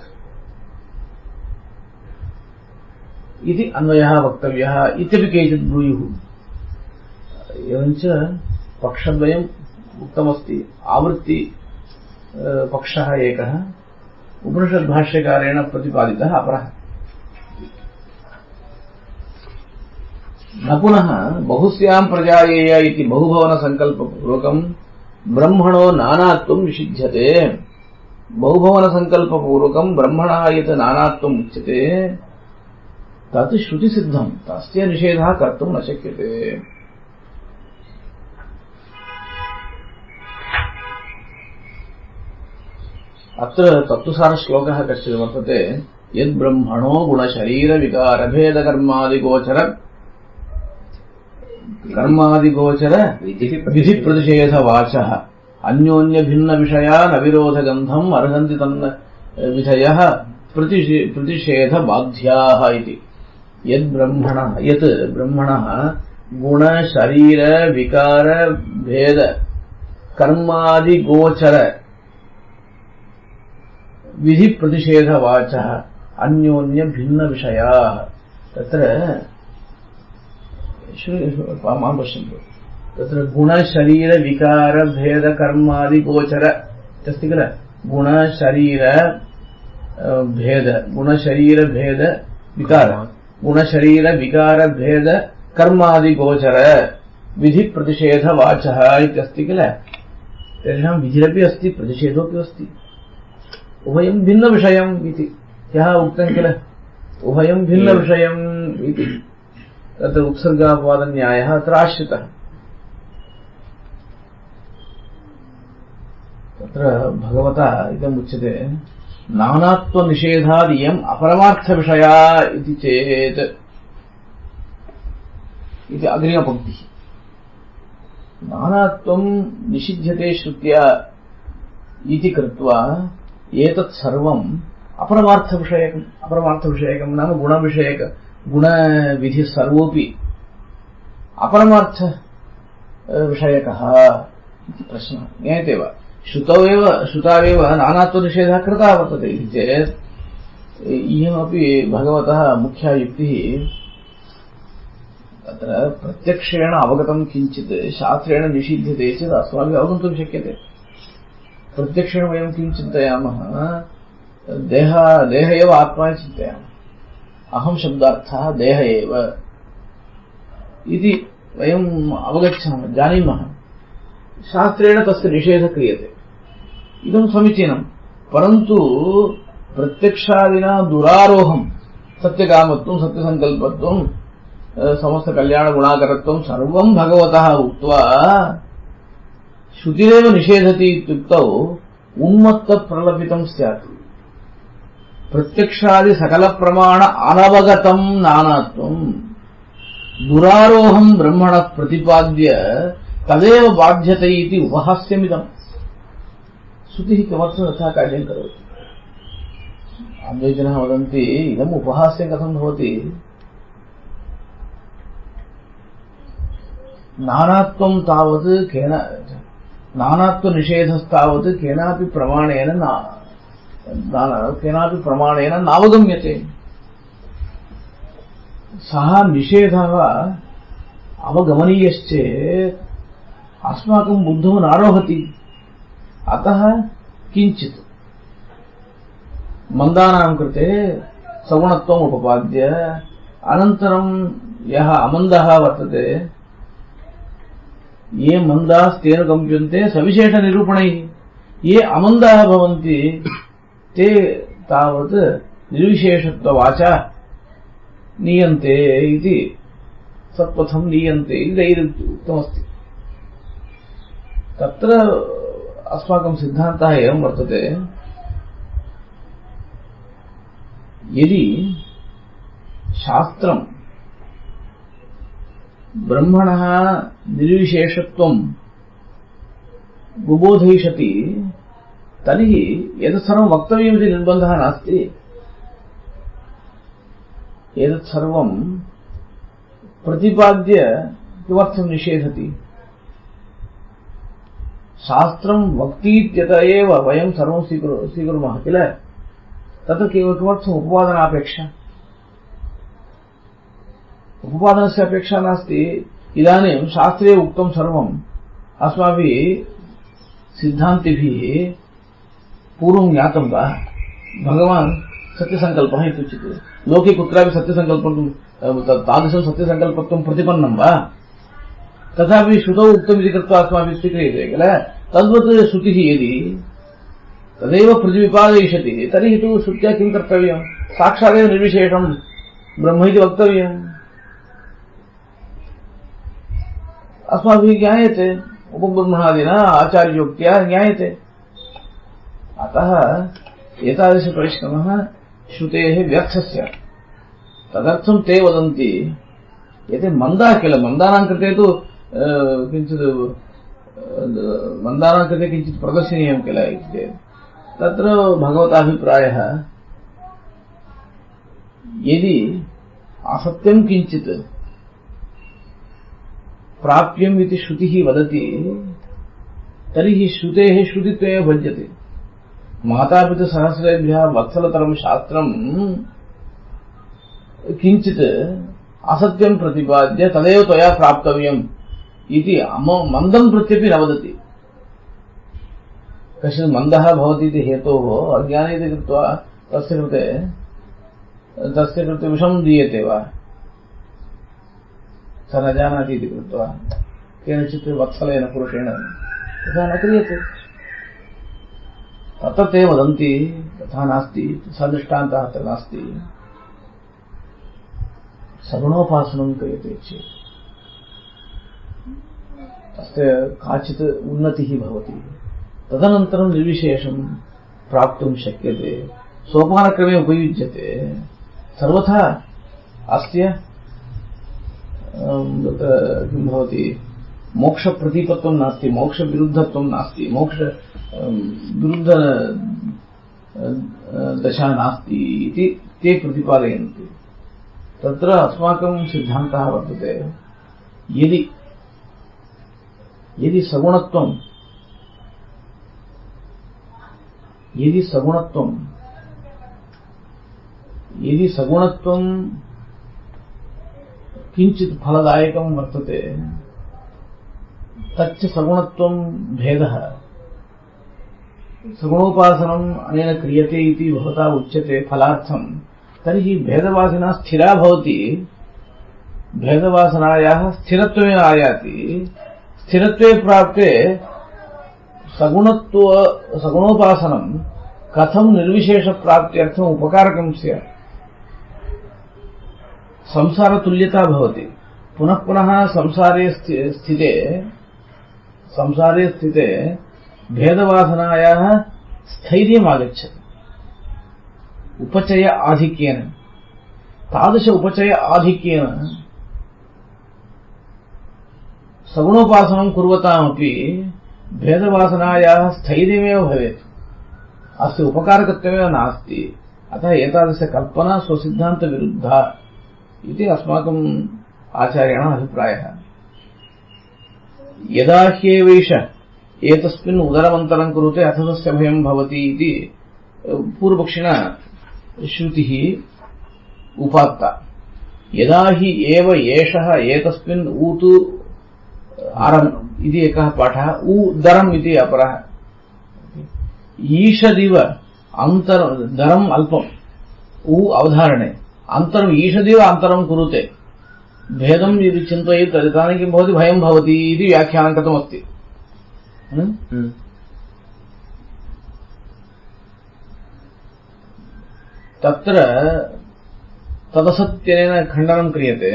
S1: इति अन्वयः वक्तव्यः इत्यपि केचित् ब्रूयुः। एवञ्च पक्षद्वयम् उक्तमस्ति। आवृत्ति पक्षः एकः, उपनिषद्भाष्यकारेण प्रतिपादितः अपरः। न पुनः बहुस्यां प्रजायेय इति बहुभवनसङ्कल्पपूर्वकम् ब्रह्मणो नानात्वं निषिध्यते। बहुभवनसङ्कल्पपूर्वकम् ब्रह्मणः यत् नानात्वम् उच्यते तत् श्रुतिसिद्धम्, तस्य निषेधः कर्तुं न शक्यते। अत्र तत्त्वसारश्लोकः कश्चित् वर्तते। यद्ब्रह्मणो गुणशरीरविकारभेदकर्मादिगोचर विधिप्रतिषेधवाचः अन्योन्यभिन्नविषया न विरोधगन्धम् अर्हन्ति तन्न विधयः प्रतिषेधबाध्याः इति। यत् ब्रह्मणः गुणशरीरविकारभेदकर्मादिगोचर विधिप्रतिषेधवाचः अन्योन्यभिन्नविषयाः। तत्र मां पश्यन्तु, तत्र गुणशरीरविकारभेदकर्मादिगोचर अस्ति किल। गुणशरीरविकारभेदकर्मादिगोचर विधिप्रतिषेधवाचः इत्यस्ति किल। तेषां विधिरपि अस्ति, प्रतिषेधोऽपि अस्ति। उभयं भिन्नविषयम् इति ह्यः उक्तं किल। उभयं भिन्नविषयम् इति तत्र उत्सर्गापवादन्यायः अत्र आश्रितः। तत्र भगवता इदमुच्यते नानात्वनिषेधादियम् अपरमार्थविषया इति चेत् इति अग्रिमपङ्क्तिः। नानात्वं निषिध्यते श्रुत्या इति कृत्वा एतत् सर्वम् अपरमार्थविषयकं नाम गुणविषयक गुणविधिः सर्वोऽपि अपरमार्थविषयकः इति प्रश्नः ज्ञायते वा। श्रुतावेव नानात्वनिषेधः कृतः वर्तते इति चेत् इयमपि भगवतः मुख्या युक्तिः। तत्र प्रत्यक्षेण अवगतं किञ्चित् शास्त्रेण निषिध्यते चेत् अस्माभिः अवगन्तुं शक्यते। प्रत्यक्षेण वयं किं चिन्तयामः, देह एव आत्मा चिन्तयामः। अहं शब्दार्थः देह एव इति वयम् अवगच्छामः, जानीमः। शास्त्रेण तस्य निषेधः क्रियते, इदं समीचीनं। परन्तु प्रत्यक्षादिना दुरारोहं सत्यकामत्वं सत्यसङ्कल्पत्वं समस्तकल्याणगुणाकरत्वं सर्वं भगवतः उक्त्वा श्रुतिरेव निषेधति इत्युक्तौ उन्मत्तप्रलपितं स्यात्। प्रत्यक्षादि सकलप्रमाण अनवगतं नानात्वं दुरारोहं ब्रह्मणः प्रतिपाद्य तदेव बाध्यते इति उपहास्यमिदम्। श्रुतिः किमर्थं तथा कार्यं करोति? अन्ये जनाः वदन्ति इदम् उपहास्यं कथं भवति? नानात्वं तावत् नानात्वनिषेधस्तावत् केनापि प्रमाणेन नावगम्यते। सः निषेधः अवगमनीयश्चेत् अस्माकं बुद्धौ नारोहति। अतः किञ्चित् मन्दानां कृते सगुणत्वम् उपपाद्य अनन्तरं यः अमन्दः वर्तते, ये मन्दास्तेन कम्प्यन्ते सविशेषनिरूपणैः। ये अमन्दाः भवन्ति ते तावत् निर्विशेषत्ववाचा नीयन्ते इति, सत्पथं नीयन्ते इति उक्तमस्ति। तत्र अस्माकं सिद्धान्तः एवं वर्तते, यदि शास्त्रं ब्रह्मणः निर्विशेषत्वं बुबोधयिष्यति तर्हि एतत् सर्वं वक्तव्यमिति निर्बन्धः नास्ति। एतत् सर्वं प्रतिपाद्य किमर्थं निषेधति? शास्त्रं वक्तीत्यत एव वयं सर्वं स्वीकुर्मः किल। तत्र किमर्थम् उपवादनापेक्षा? उपपादनस्य अपेक्षा नास्ति। इदानीं शास्त्रे उक्तं सर्वम् अस्माभिः सिद्धान्तिभिः पूर्वं ज्ञातं वा? भगवान् सत्यसङ्कल्पः इत्युच्यते। लोके कुत्रापि सत्यसङ्कल्पं तादृशं सत्यसङ्कल्पत्वं प्रतिपन्नं वा? तथापि श्रुतौ उक्तमिति कृत्वा अस्माभिः स्वीक्रियते किल। तद्वत् श्रुतिः यदि तदेव प्रतिविपादयिष्यति तर्हि तु श्रुत्या किं कर्तव्यं? साक्षादेव निर्विशेषं ब्रह्म इति वक्तव्यम्। अस्माभिः ज्ञायते, उपब्रह्मणादिना आचार्योक्त्या ज्ञायते। अतः एतादृशपरिश्रमः श्रुतेः व्यर्थस्य। तदर्थं ते वदन्ति एते मन्दाः किल, मन्दानां कृते तु किञ्चित् मन्दानां कृते किञ्चित् प्रदर्शनीयं किल इति। तत्र भगवताभिप्रायः यदि असत्यं किञ्चित् प्राप्यम् इति श्रुतिः वदति तर्हि श्रुतेः श्रुतित्वेन भज्यते। मातापितृसहस्रेभ्यः वत्सलतरं शास्त्रं किञ्चित् असत्यं प्रतिपाद्य तदेव त्वया प्राप्तव्यम् इति मन्दं प्रत्यपि न वदति। कश्चित् मन्दः भवति इति हेतोः अज्ञाने इति कृत्वा तस्य कृते विषं दीयते वा? स न जानाति इति कृत्वा केनचित् वत्सलेन पुरुषेण तथा न क्रियते। तत्र ते वदन्ति तथा नास्ति, सदृष्टान्तः अत्र नास्ति। सगुणोपासनं क्रियते चेत् तस्य काचित् उन्नतिः भवति, तदनन्तरं निर्विशेषं प्राप्तुं शक्यते, सोपानक्रमे उपयुज्यते। सर्वथा अस्य किं भवति, मोक्षप्रतिपत्तं नास्ति, मोक्षविरुद्धत्वं नास्ति, मोक्ष विरुद्ध दशा नास्ति इति ते प्रतिपादयन्ति। तत्र अस्माकं सिद्धान्तः वर्तते, यदि सगुणत्वं किञ्चित् फलदायकं वर्तते, तच्च सगुणत्वं भेदः। सगुणोपासनम् अनेन क्रियते इति भवता उच्यते फलार्थं, तर्हि भेदवासना स्थिरा भवति, भेदवासनायाः स्थिरत्वेन आयाति। स्थिरत्वे प्राप्ते सगुणोपासनं कथं निर्विशेषप्राप्त्यर्थम् उपकारकं स्यात्? संसारतुल्यता भवति। पुनः पुनः संसारे स्थिते भेदवासनायाः स्थैर्यम् आगच्छति उपचय आधिक्येन। तादृश उपचय आधिक्येन सगुणोपासनं कुर्वतामपि भेदवासनायाः स्थैर्यमेव भवेत्, अस्य उपकारकत्वमेव नास्ति। अतः एतादृशकल्पना स्वसिद्धान्तविरुद्धा इति अस्माकम् आचार्याणाम् अभिप्रायः। यदा ह्येवैष एतस्मिन् उदरमन्तरं कुरुते अथ तस्य भयं भवति इति पूर्वपक्षिणा श्रुतिः उपात्ता। यदा हि एव एषः एतस्मिन् ऊतु आरम् इति एकः पाठः, उदरम् इति अपरः। ईषदिव दरम् अल्पम्, उ अवधारणे, अन्तरम् ईषदिव अन्तरं कुरुते, भेदं यदि चिन्तयेत् तदानीं किं भवति, भयं भवति इति व्याख्यानं कृतमस्ति। तत्र तदसत्येन खण्डनं क्रियते।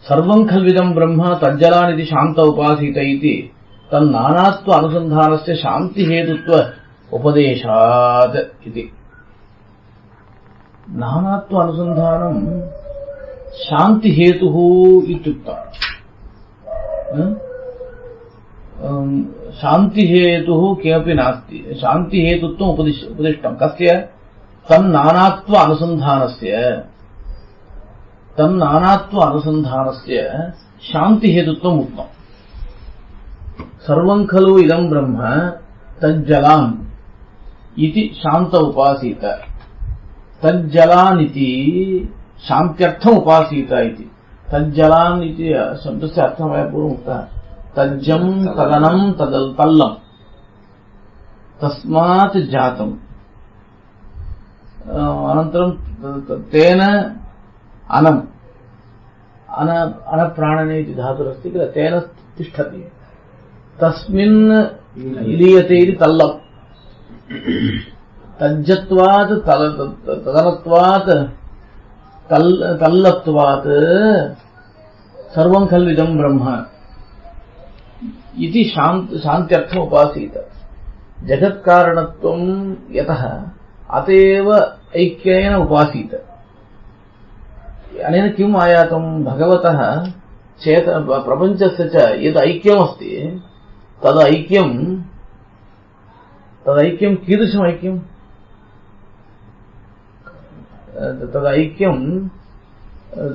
S1: सर्वं खल्विदं ब्रह्म तज्जलानिति शान्त उपासीत इति तन्नानात्व अनुसन्धानस्य शान्तिहेतुत्व उपदेशात् इति। नानात्व अनुसन्धानं शान्तिहेतुः इत्युक्तम्। शान्तिहेतुः किमपि नास्ति, शान्तिहेतुत्वम् उपदिष्टम्। कस्य? तन्नानात्व अनुसन्धानस्य शांति हेतुत्वम् उक्तम्। सर्वं खलु इदं ब्रह्म तज्जलान् इति शांत उपासीत। तज्जलान् इति शान्त्यर्थम् उपासीत इति। तज्जलान् इति शब्दस्य अर्थः मया पूर्वम् उक्तः। तज्जं तदनं तल्लम् तस्मात् जातम्। अनन्तरं तेन अनम् अनप्राणने इति धातुरस्ति किल, तेन तिष्ठति, तस्मिन् लीयते इति तल्लम्। तज्जत्वात् तदनत्वात् तल्लत्वात् सर्वं खलु इदं ब्रह्म इति शान्त्यर्थम् उपासीत। जगत्कारणत्वं यतः अतएव ऐक्येन उपासीत। अनेन किम् आयातं, भगवतः प्रपञ्चस्य च यद् ऐक्यमस्ति तदैक्यं कीदृशम् ऐक्यम्? तदैक्यं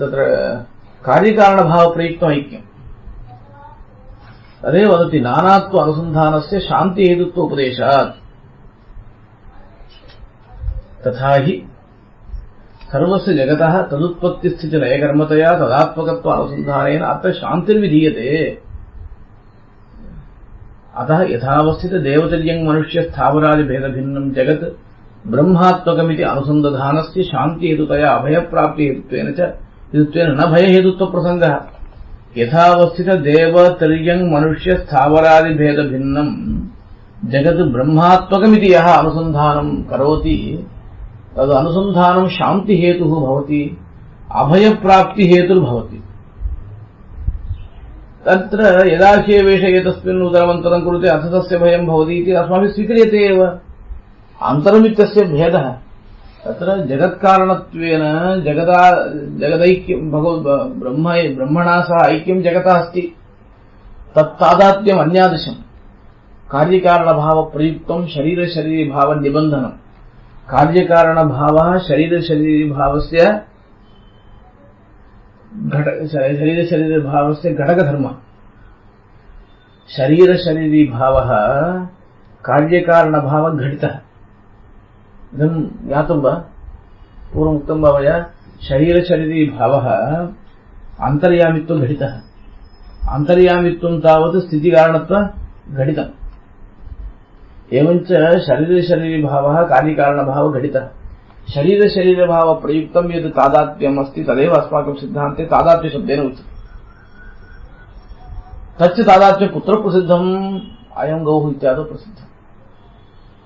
S1: तत्र कार्यकारणभावप्रयुक्तम् ऐक्यम्। तदेव वदति नानात्व अनुसन्धानस्य शान्तिहेतुत्व उपदेशात्। तथा हि सर्वस्य जगतः तदुत्पत्तिस्थितिलयकर्मतया तदात्मकत्व अनुसन्धानेन अत्र शान्तिर्विधीयते। अतः यथावस्थित देवतर्यं मनुष्य स्थावरादिभेदभिन्नं जगत् ब्रह्मात्मकमिति अनुसन्धानस्य शान्तिहेतुतया अभयप्राप्तिहेतुत्वेन न भयहेतुत्वप्रसङ्गः। यथावस्थित देवतर्यं मनुष्य स्थावरादिभेदभिन्नं जगत् ब्रह्मात्मकमिति यः अनुसन्धानं करोति तद् अनुसन्धानं शान्तिहेतुः भवति, अभयप्राप्तिहेतुर्भवति। तत्र यदा चेवेष एतस्मिन् उदरमन्तरं कुरुते अथ तस्य भयं भवति इति अस्माभिः स्वीक्रियते एव। अन्तरमित्यस्य भेदः तत्र जगत्कारणत्वेन जगदैक्यं ब्रह्मणा सह ऐक्यं जगतः अस्ति, तत्तादात्म्यम् अन्यादृशम्। कार्यकारणभावप्रयुक्तं शरीरशरीरभावनिबन्धनम्। कार्यकारणभावः शरीरशरीरभावस्य घटकधर्मः। शरीरशरीरभावः कार्यकारणभावघटितः। इदं ज्ञातं वा? पूर्वमुक्तं वा मया? शरीरशरीरभावः अन्तर्यामित्वघटितः। अन्तर्यामित्वं तावत् स्थितिकारणत्वघटितम्। एवञ्च शरीरशरीरभावः कार्यकारणभावघटितः। शरीरशरीरभावप्रयुक्तं यद् तादात्म्यम् अस्ति तदेव अस्माकं सिद्धान्ते तादात्म्यशब्देन उच्यते। तच्च तादात्म्यं कुत्र प्रसिद्धम्? अयं गौः इत्यादौ प्रसिद्धम्।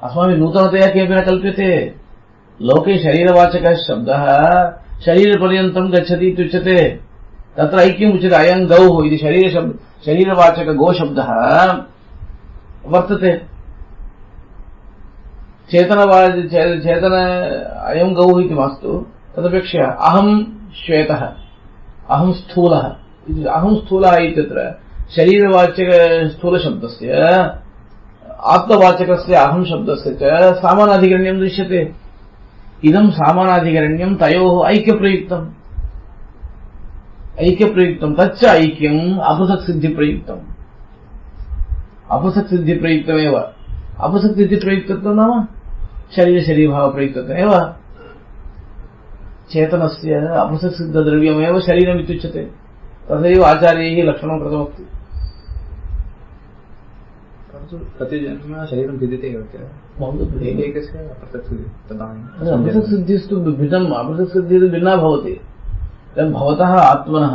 S1: अस्माभिः नूतनतया किमपि न कल्प्यते। लोके शरीरवाचकः शब्दः शरीरपर्यन्तं गच्छति इत्युच्यते, तत्र ऐक्यम् उच्यते। अयं गौः इति शरीरवाचक गोशब्दः वर्तते। चेतन अयं गौः इति मास्तु, तदपेक्षया अहं श्वेतः, अहं स्थूलः। अहं स्थूलः इत्यत्र शरीरवाचक स्थूलशब्दस्य आत्मवाचकस्य अहं शब्दस्य च सामानाधिकरण्यं दृश्यते। इदं सामानाधिकरण्यं तयोः ऐक्यप्रयुक्तम्। तच्च ऐक्यम् अपसक्सिद्धिप्रयुक्तम्। अपसक्सिद्धिप्रयुक्तमेव। अपसक्सिद्धिप्रयुक्तत्वं नाम शरीरशरीरभावप्रयुक्तत्वमेव। चेतनस्य अपसक्सिद्धद्रव्यमेव शरीरमित्युच्यते। तथैव आचार्यैः लक्षणं कृतमस्ति।
S2: प्रतिजन्म शरीरं भिद्यते एव किल? एकस्य
S1: अपसक्सिद्धिस्तु भिन्नम्। अपसक्सिद्धिः भिन्ना भवति। भवतः आत्मनः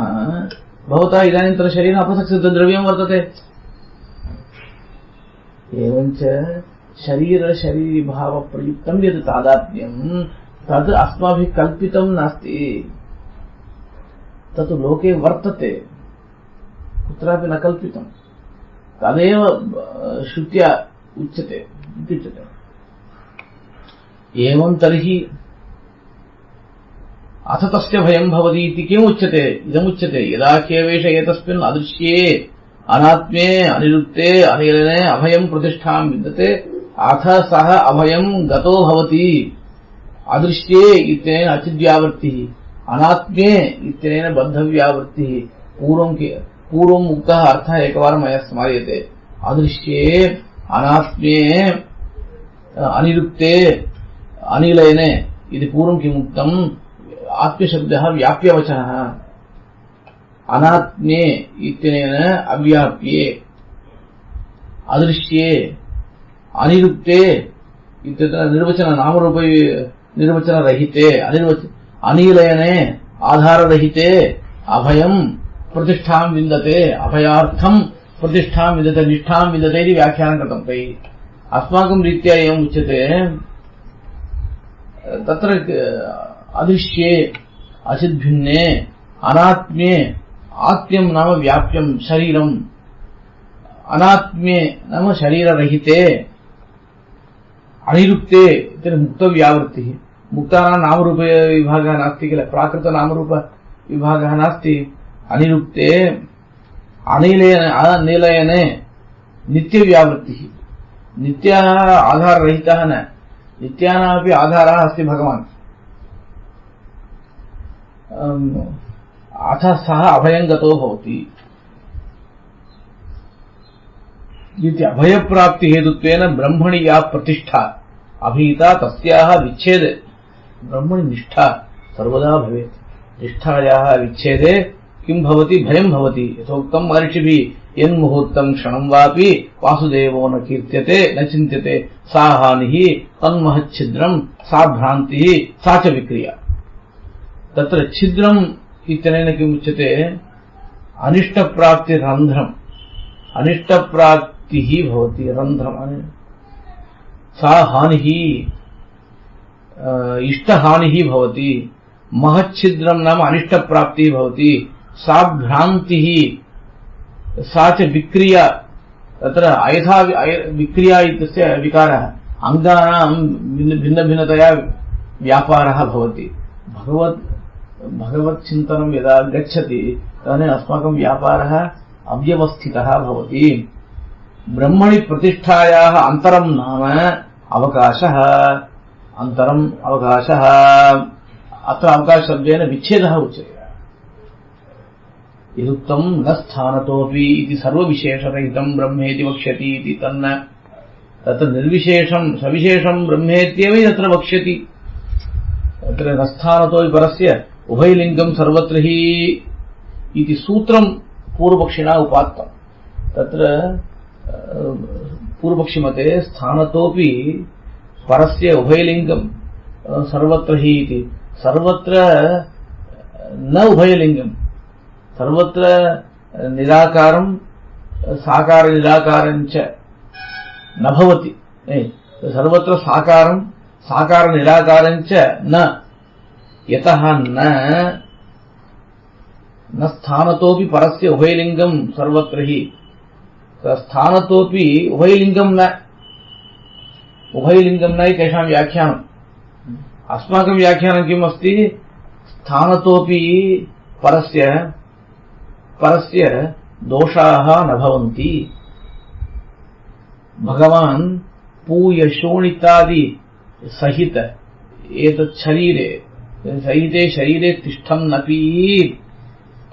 S1: भवतः इदानीन्तनशरीरम् अपसक्सिद्धद्रव्यं वर्तते। एवञ्च शरीरशरीरभावप्रयुक्तं यद् तादात्म्यं तद् अस्माभिः कल्पितं नास्ति, तत् लोके वर्तते, कुत्रापि न कल्पितं। तदेव श्रुत्या उच्यते इत्युच्यते। एवं तर्हि अथ तस्य भयं भवति इति किमुच्यते? इदमुच्यते यदा केवेश एतस्मिन् अदृश्ये अनात्मे अनिरुक्ते अनिलने अभयं प्रतिष्ठां विद्यते अथ सः अभयं गतो भवति। अदृश्ये इत्यनेन अचिद्व्यावृत्तिः, अनात्मे इत्यनेन बद्धव्यावृत्तिः। पूर्वं पूर्वम् उक्तः अर्थः एकवारं मया स्मर्यते। अदृश्ये अनात्मे अनिरुक्ते अनिलयने इति पूर्वं किम् उक्तम्? आत्म्यशब्दः व्याप्यवचनः। अनात्मे इत्यनेन अव्याप्ये, अदृश्ये अनिरुक्ते इत्यत्र निर्वचन नामरूप निर्वचन रहिते, अनिलयने आधाररहिते अभयं प्रतिष्ठां विन्दते, अभयार्थं प्रतिष्ठां विन्दते, निष्ठां विन्दते इति व्याख्यानं कृतं तैः। अस्माकं रीत्या एवम् उच्यते, तत्र अदृश्ये अचिद्भिन्ने अनात्म्ये, आत्म्यं नाम व्याप्यं शरीरम्, अनात्म्ये नाम शरीररहिते, अनिरुक्ते इति मुक्तव्यावृत्तिः। मुक्तानां नामरूप विभागः नास्ति किल, प्राकृत नामरूप विभागः नास्ति। अनिरुक्ते अनिलयने नित्यव्यावृत्तिः। नित्यः आधाररहितः न, नित्यानामपि आधारः अस्ति भगवान्। अथ सः अभयङ्गतो भवति इति अभयप्राप्तिहेतुत्वेन ब्रह्मणि या प्रतिष्ठा अभीता तस्याः विच्छेदे, ब्रह्मणि निष्ठा सर्वदा भवेत्। निष्ठायाः विच्छेदे किं भवति? भयं भवति। यथोक्तं महर्षिभिः यन्मुहूर्तं क्षणं वापि वासुदेवो न कीर्त्यते न चिन्त्यते सा हानिः तन्महच्छिद्रं सा भ्रान्तिः सा च विक्रिया। तत्र छिद्रम् इत्यनेन किम् उच्यते? अनिष्टप्राप्तिरन्ध्रम्, अनिष्टप्राप्तिः भवति रन्ध्रम्। सा हानिः इष्टहानिः भवति। महच्छिद्रं नाम अनिष्टप्राप्तिः भवति। सा भ्रान्तिः सा च विक्रिया। तत्र अयथा विक्रिया इत्यस्य विकारः, अङ्गानां भिन्नभिन्नतया व्यापारः भवति। भगवच्चिन्तनं यदा गच्छति तदानीम् अस्माकं व्यापारः अव्यवस्थितः भवति। ब्रह्मणि प्रतिष्ठायाः अन्तरं नाम अवकाशः, अन्तरम् अवकाशः। अत्र अवकाशशब्देन विच्छेदः उच्यते। यदुक्तं न स्थानतोऽपि इति सर्वविशेषरहितं ब्रह्मेति वक्ष्यति इति तन्न, तत्र निर्विशेषं सविशेषं ब्रह्मेत्येव तत्र वक्ष्यति। तत्र न स्थानतोऽपि परस्य उभयलिङ्गं सर्वत्र हि इति सूत्रं पूर्वपक्षिणा उपात्तं। तत्र पूर्वपक्षिमते स्थानतोऽपि परस्य उभयलिङ्गं सर्वत्र हि इति। सर्वत्र न उभयलिङ्गं, सर्वत्र निराकारं साकार निराकारं च न भवति। सर्वत्र साकारं साकार निराकारं च न, यतः न स्थानतोऽपि परस्य उभयलिङ्गं सर्वत्र हि। स्थानतोऽपि उभयलिङ्गं न, उभयलिङ्गं न तेषां व्याख्यानम्। अस्माकं व्याख्यानं किम् अस्ति? स्थानतोऽपि परस्य दोषाः न भवन्ति। भगवान् पूयशोणितादि सहित एतत् शरीरे सहिते शरीरे तिष्ठन्नपि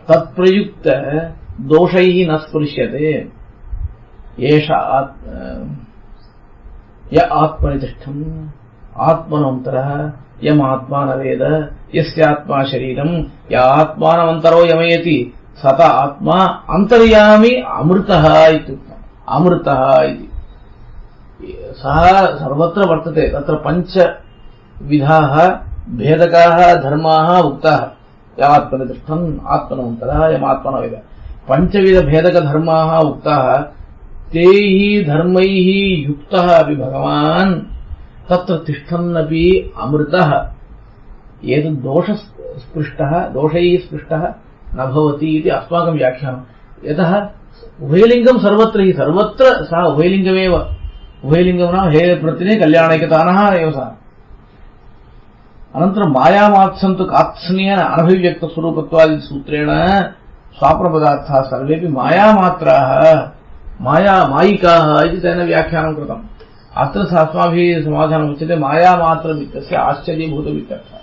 S1: तत्प्रयुक्त दोषैः न स्पृश्यते। एष य आत्मनितिष्ठम् आत्मनोऽन्तरः यमात्मा न वेद यस्यात्मा शरीरम् य आत्मानमन्तरो यमयति सत आत्मा अन्तर्यामी अमृतः इत्युक्तम्। अमृतः इति सः सर्वत्र वर्तते। तत्र पञ्चविधाः भेदकाः धर्माः उक्ताः। यात्मनितिष्ठन् आत्मनोऽन्तरः यमात्मा न वेद, पञ्चविधभेदकधर्माः उक्ताः। तैः धर्मैः युक्तः अपि भगवान् तत्र तिष्ठन्नपि अमृतः। एतद् दोषस्पृष्टः दोषैः स्पृष्टः न भवति इति अस्माकं व्याख्यानं। यतः उभयलिङ्गं सर्वत्र हि, सर्वत्र सः उभयलिङ्गमेव। उभयलिङ्गं नाम हे प्रतिने कल्याणैकतानः एव सः। अनन्तरं मायामात्सन्तु कात्स्न्येन अनभिव्यक्तस्वरूपत्वादि सूत्रेण स्वाप्नपदार्थाः सर्वेपि मायामात्राः मायिकाः इति तेन व्याख्यानं कृतम्। अत्र अस्माभिः समाधानम् उच्यते मायामात्रम् इत्यस्य आश्चर्यभूतमित्यर्थः।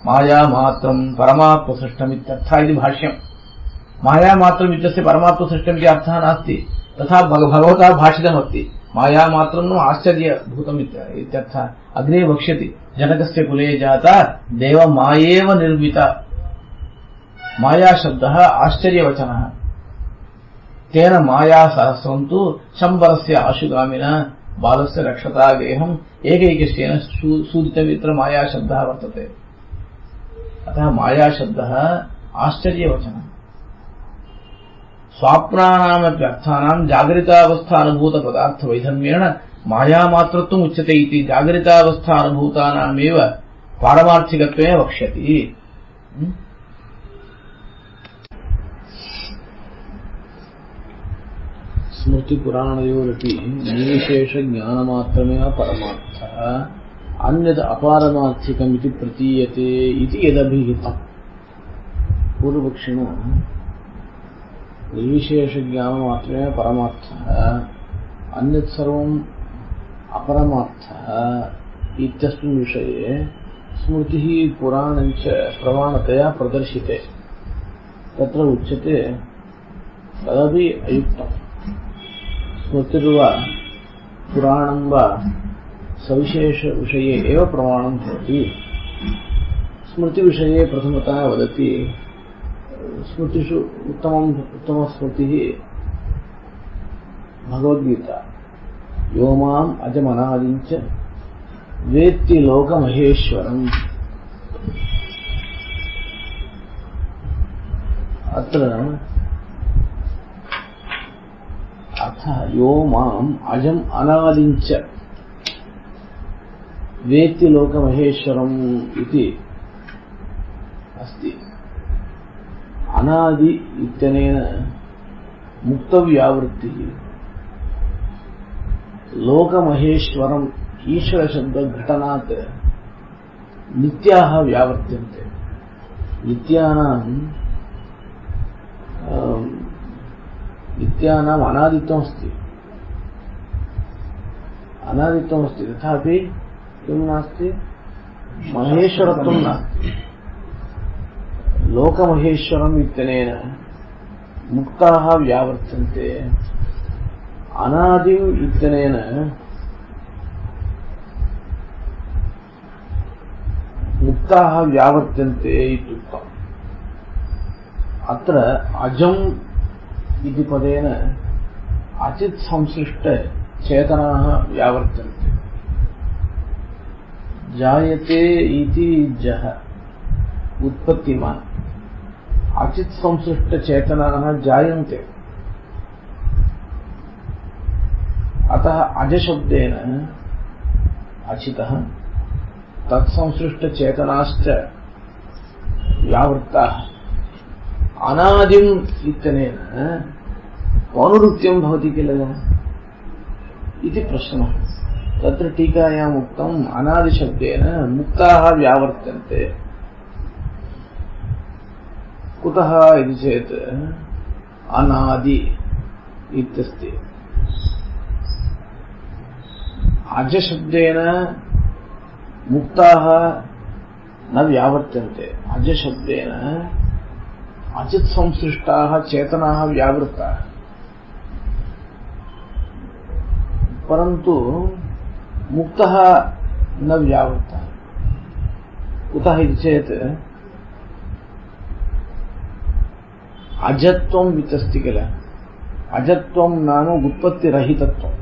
S1: मायामात्रं परमात्मसृष्टमित्यर्थः इति भाष्यम्। मायामात्रम् इत्यस्य परमात्मसृष्टिम् इति अर्थः नास्ति। तथा भगवता भाषितमस्ति मायामात्रम् आश्चर्यभूतम् इत्यर्थः। अग्रे वक्ष्यति जनकस्य कुले जाता देवमायेव निर्मिता। मायाशब्दः आश्चर्यवचनः। तेन मायासहस्रं तु शम्बरस्य आशुगामिना बालस्य रक्षता गेहम् एकैकस्येन सूचितमित्र मायाशब्दः वर्तते। अतः मायाशब्दः आश्चर्यवचनः। स्वाप्नानामप्यर्थानां जागरितावस्थानुभूतपदार्थवैधर्म्येण मायामात्रत्वम् उच्यते इति जागरितावस्थानुभूतानामेव पारमार्थिकत्वेन वक्ष्यति। स्मृतिपुराणयोरपि निर्विशेषज्ञानमात्रमेव परमार्थः अन्यद् अपारमार्थिकमिति प्रतीयते इति यदभिहितम्। पूर्वपक्षिणा निर्विशेषज्ञानमात्रमेव परमार्थः अन्यत् सर्वम् अपरमार्थः इत्यस्मिन् विषये स्मृतिः पुराणञ्च प्रमाणतया प्रदर्शिते। तत्र उच्यते तदपि अयुक्तम्। स्मृतिर्वा पुराणं वा सविशेषविषये एव प्रमाणं भवति। स्मृतिविषये प्रथमतः वदति स्मृतिषु उत्तमस्मृतिः भगवद्गीता। यो माम् अजमनादिञ्च वेत्ति लोकमहेश्वरम्। अत्र अतः यो माम् अजम् अनादिञ्च वेत्ति लोकमहेश्वरम् इति अस्ति। अनादि इत्यनेन मुक्तव्यावृत्तिः, लोकमहेश्वरम् ईश्वरशब्दघटनात् नित्याः व्यावर्त्यन्ते। नित्यानाम् अनादित्वमस्ति तथापि किं नास्ति, महेश्वरत्वं नास्ति। लोकमहेश्वरम् इत्यनेन मुक्ताः व्यावर्त्यन्ते। अनादिम् इत्यनेन मुक्ताः व्यावर्त्यन्ते इत्युक्तम्। अत्र अजम् इति पदेन अचित् संसृष्ट चेतनाः व्यावर्त्यन्ते। जायते इति जः उत्पत्तिमान्, अचित् संसृष्ट चेतनाः जायन्ते। अतः अजशब्देन अचितः तत्संसृष्ट चेतनाश्च व्यावृत्ताः। अनादिम् इत्यनेन पौनरुक्त्यं भवति किल इति प्रश्नः। तत्र टीकायाम् उक्तम् अनादिशब्देन मुक्ताः व्यावर्त्यन्ते। कुतः इति चेत् अनादि इत्यस्ति। अजशब्देन मुक्ताः न व्यावर्त्यन्ते। अजशब्देन अचित् संसृष्टाः चेतनाः व्यावृत्ताः। परन्तु मुक्तः न व्यावृत्तः। कुतः इति चेत् अजत्वम् इत्यस्ति किल। अजत्वं नाम उत्पत्तिरहितत्वम्,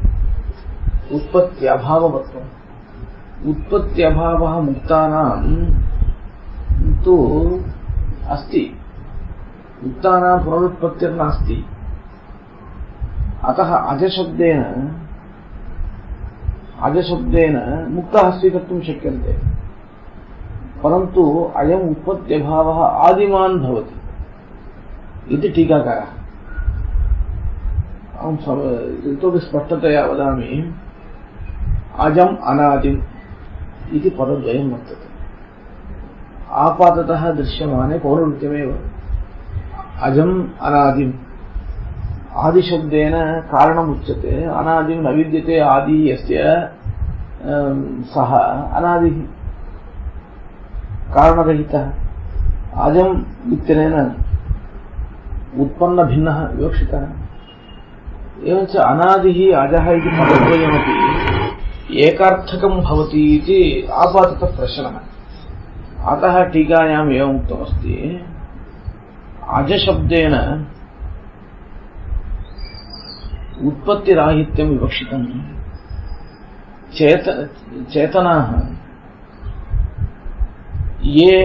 S1: उत्पत्त्यभाववत्वम्। उत्पत्त्यभावः मुक्तानां तु अस्ति, मुक्तानां पुनरुत्पत्तिर्नास्ति। अतः अजशब्देन मुक्ताः स्वीकर्तुं शक्यन्ते। परन्तु अयम् उत्पत्त्यभावः आदिमान् भवति इति टीकाकारः। अहं इतोपि स्पष्टतया वदामि। अजम् अनादिम् इति पदद्वयं वर्तते। आपाततः दृश्यमाने पौनरुक्त्यमेव। अजम् अनादिम्, आदिशब्देन कारणमुच्यते। अनादिं न विद्यते आदि यस्य सः अनादिः, कारणरहितः। अजम् इत्यनेन उत्पन्नभिन्नः विवक्षितः। एवञ्च अनादिः अजः इति पदद्वयमपि एकार्थकं भवति इति आपाततः प्रश्नः। अतः टीकायाम् एवम् उक्तमस्ति, अजशब्देन उत्पत्तिराहित्यं विवक्षितम्। चेतनाः ये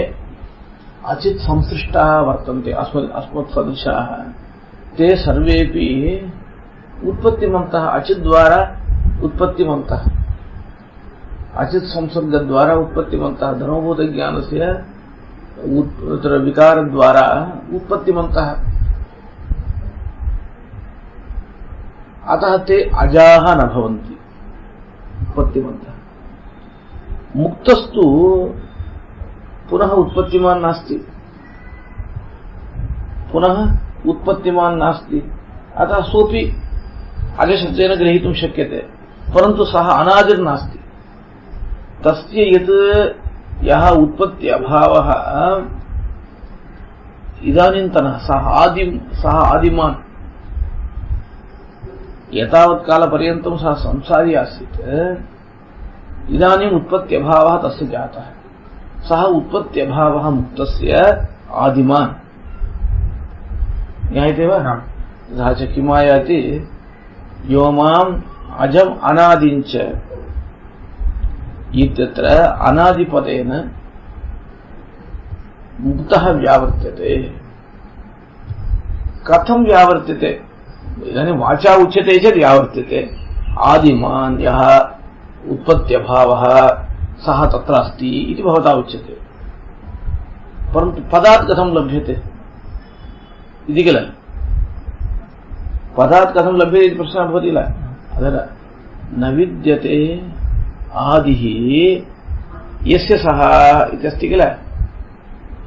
S1: अचित् संसृष्टाः वर्तन्ते, अस्मत्सदृशाः, ते सर्वेपि उत्पत्तिमन्तः, अचित् द्वारा उत्पत्तिमन्तः, अचित् संसर्गद्वारा उत्पत्तिमन्तः, धर्मभूतज्ञानस्य विकारद्वारा उत्पत्तिमन्तः। अतः ते अजाः न भवन्ति, उत्पत्तिमन्तः। मुक्तस्तु पुनः उत्पत्तिमान् नास्ति, पुनः उत्पत्तिमान् नास्ति। अतः सोऽपि अजशब्देन ग्रहीतुं शक्यते, परन्तु सः अनादिर्नास्ति। तस्य यत् यः उत्पत्ति अभावः इदानीन्तनः, सः आदिमान्। एतावत्कालपर्यन्तं सः संसारी आसीत्, इदानीम् उत्पत्त्यभावः तस्य जातः। सः उत्पत्त्यभावः मुक्तस्य आदिमान्। ज्ञायते वा? तथा च किमायाति, यो माम् अजम् अनादिञ्च इत्यत्र अनादिपदेन मुक्तः व्यावर्त्यते। कथं व्यावर्त्यते? इदानीं वाचा उच्यते चेत् व्यावर्त्यते। आदिमान् यः उत्पत्त्यभावः सः तत्र अस्ति इति भवता उच्यते, परन्तु पदात् कथं लभ्यते इति किल? पदात् कथं लभ्यते इति प्रश्नः भवति किल? अतः न विद्यते आदिः यस्य सः इत्यस्ति किल?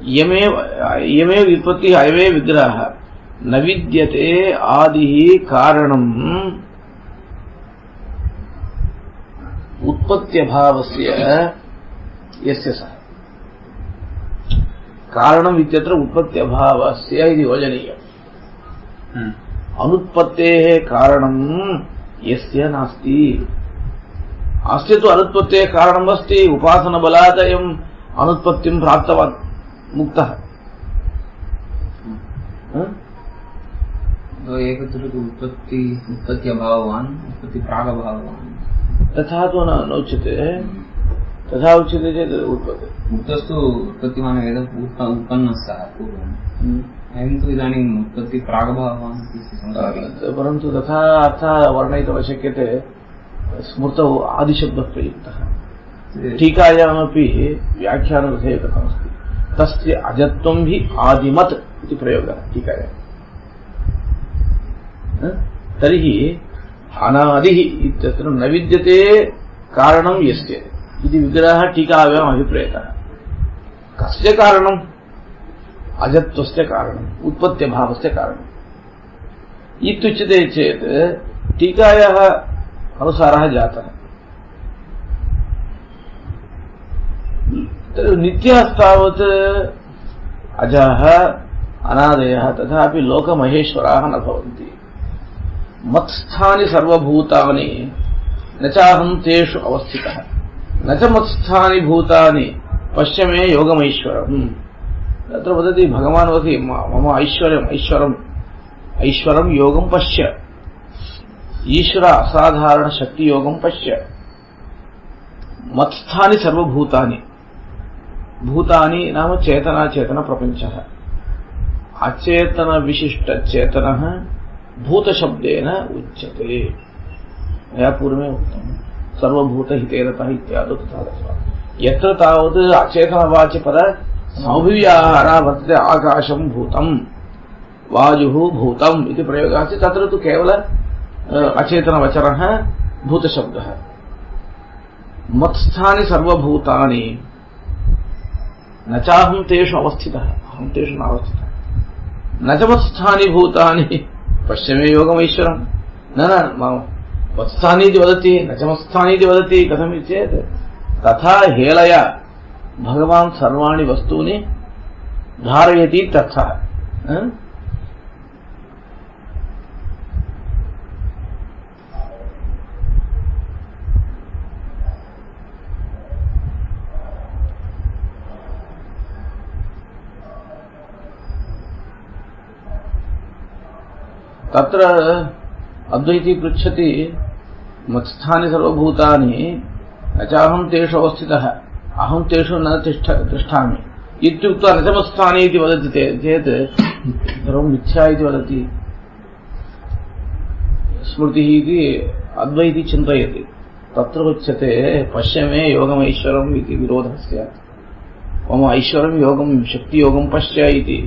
S1: इयमेव व्युत्पत्तिः, अयमेव विग्रहः। न विद्यते आदिः कारणम् उत्पत्त्यभावस्य यस्य सः। कारणम् इत्यत्र उत्पत्त्यभावस्य इति योजनीयम्। अनुत्पत्तेः कारणम् यस्य नास्ति। अस्य तु अनुत्पत्तेः कारणम् अस्ति, उपासनबलात् अयम् अनुत्पत्तिं प्राप्तवान्, मुक्तः।
S2: एकत्र उत्पत्त्यभाववान्, उत्पत्तिप्रागभाववान्,
S1: तथा तो नोच्यते। तथा उच्यते चेत्
S2: मुक्तस्तु उत्पत्तिमान् वेद उत्पन्नः सः पूर्वम्, अयं तु इदानीम् उत्पत्तिप्रागभाववान् इति।
S1: परन्तु तथा अर्थः वर्णयितुं शक्यते। स्मृतौ आदिशब्दः प्रयुक्तः। टीकायामपि व्याख्यानविषये कृतमस्ति, तस्य अजत्वं हि आदिमत् इति प्रयोगः टीकायाम्। तर्हि अनादिः इत्यत्र न विद्यते कारणं यस्य इति विग्रहः टीकायाम् अभिप्रेतः। कस्य कारणम्? अजत्वस्य कारणम्, उत्पत्त्यभावस्य कारणम् इत्युच्यते चेत् टीकायाः अनुसारः जातः। नित्यस्तावत् अजाः अनादयः तथापि लोकमहेश्वराः न भवन्ति। मत्स्थानि सर्वभूतानि न चाहं तेषु अवस्थितः, न च मत्स्थानि भूतानि पश्य मे योगमैश्वरम्। तत्र वदति भगवान् वदति मम ऐश्वरं योगं पश्य, ईश्वर असाधारण शक्ति योगं पश्य। मत्स्थानि सर्वभूतानि, भूतानि नाम चेतना चेतन प्रपञ्चः। अचेतन विशिष्ट चेतनः भूतशब्देन उच्यते। मया पूर्वमेव उक्तं सर्वभूतहितेरतः इत्यादौ तथा यत्र तावत् अचेतनवाच्यपद समभिव्याहारः वर्तते। आकाशं भूतं, वायुः भूतम् इति प्रयोगः अस्ति, तत्र तु केवल अचेतनवचनः भूतशब्दः। मत्स्थानि सर्वभूतानि न चाहं तेषु अवस्थितः, अहं तेषु नावस्थितः। न च मत्स्थानि भूतानि पश्य मे योगमैश्वरम्। न मत्स्थानि इति वदति, न च मत्स्थानि इति वदति। कथमिति चेत् तथा हेलया भगवान् सर्वाणि वस्तूनि धारयति तथा। तत्र अद्वैती पृच्छति मत्स्थानि सर्वभूतानि न चाहं तेषु अवस्थितः अहं तेषु न तिष्ठामि इत्युक्त्वा न च मत्स्थानि इति वदति चेत् सर्वं मिथ्या इति वदति। स्मृतिः इति अद्वैती चिन्तयति। तत्र उच्यते पश्य मे योगमैश्वरम् इति विरोधः स्यात्। मम ऐश्वरं योगं शक्तियोगं पश्य इति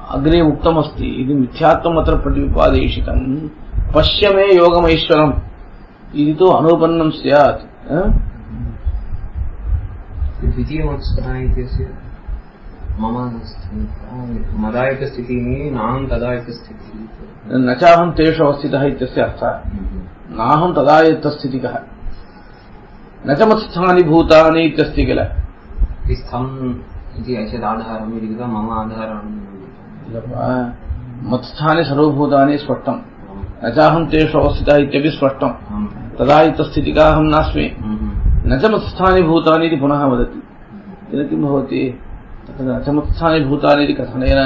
S1: अग्रे उक्तमस्ति। इति मिथ्यात्वम् अत्र प्रतिपादितं। पश्य मे योगमैश्वरम् इति तु अनुपन्नं स्यात्।
S2: द्वितीयमत्स्थानि इत्यस्य मम मदायतस्थितिः नाहं तदायतस्थितिः
S1: न चाहं तेषु अवस्थितः इत्यस्य अर्थः। नाहं तदायतस्थितिकः न च मत्स्थानि भूतानि इत्यस्ति किल।
S2: स्थम् इति ऐषत् आधारम् इति कृत्वा मम आधारम्
S1: मत्स्थानि सर्वभूतानि स्पष्टम्। न चाहं तेषु अवस्थितः इत्यपि स्पष्टम्। तदायतस्थितिकः अहं नास्मि। न च मत्स्थानि भूतानि इति पुनः वदति। तेन किं भवति? तत्र न च मत्स्थानि भूतानि इति कथनेन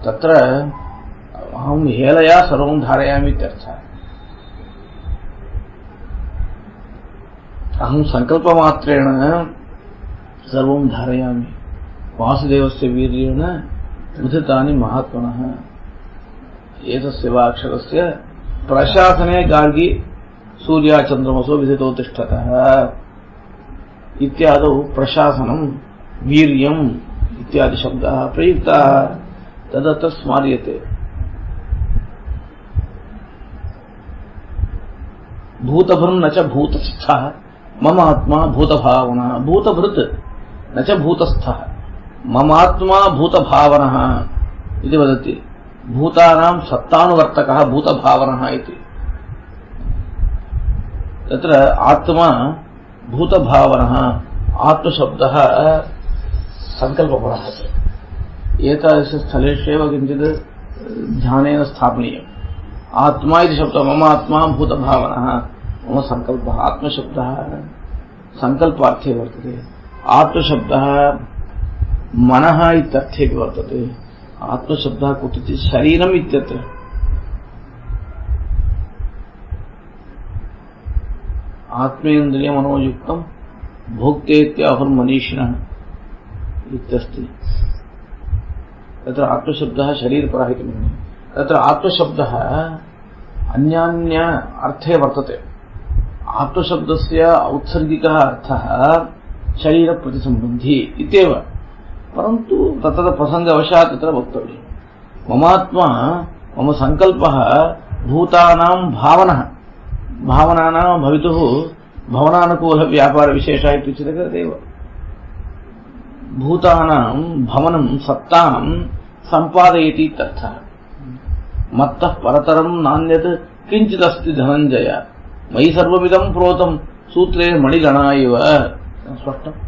S1: तत्र अहं हेलया सर्वं धारयामि इत्यर्थः। अहं सङ्कल्पमात्रेण सर्वं धारयामि। वासुदेवस्य वीर्येण उदितानि महात्मनः एतस्य वा अक्षरस्य प्रशासने गार्गी सूर्याचन्द्रमसो विदितो तिष्ठतः इत्यादौ प्रशासनं वीर्यम् इत्यादि शब्दाः प्रयुक्ताः। तदत्र स्मार्यते। भूतभृन् न च भूतस्थः मम आत्मा भूतभावनः। भूतभृत् न च भूतस्थः मम आत्मा भूतभावनः इति वदति। भूतानां सत्तानुवर्तकः भूतभावनः इति। तत्र आत्मा भूतभावनः आत्मशब्दः सङ्कल्पपरः। एतादृश स्थलेष्वेव किञ्चित् ध्यानेन स्थापनीयम्। आत्मा इति शब्दः मम आत्मा भूतभावनः मम सङ्कल्पः। आत्मशब्दः सङ्कल्पार्थे वर्तते। आत्मशब्दः मनः इत्यर्थे वर्तते। आत्मशब्दः कुत्रचित् शरीरम् इत्यत्र। आत्मेन्द्रियमनोयुक्तं भोक्तेत्याहुर्मनीषिणः इत्यस्ति। तत्र आत्मशब्दः शरीरपरः इति मन्ये। तत्र आत्मशब्दः अन्यान्य अर्थे वर्तते। आत्मशब्दस्य औत्सर्गिकः अर्थः शरीरप्रतिसम्बन्धी इत्येव। परन्तु तत्र प्रसङ्गवशात् तत्र वक्तव्यम्। ममात्मा मम सङ्कल्पः भूतानां भावनः। भावनानां भवितुः भवनानुकूलव्यापारविशेषः इत्युच्यते तदेव। भूतानां भवनं सत्तां सम्पादयति इत्यर्थः। मत्तः परतरं नान्यत् किञ्चिदस्ति धनञ्जय मयि सर्वमिदं प्रोतं सूत्रे मणिगणा इव। स्पष्टम्।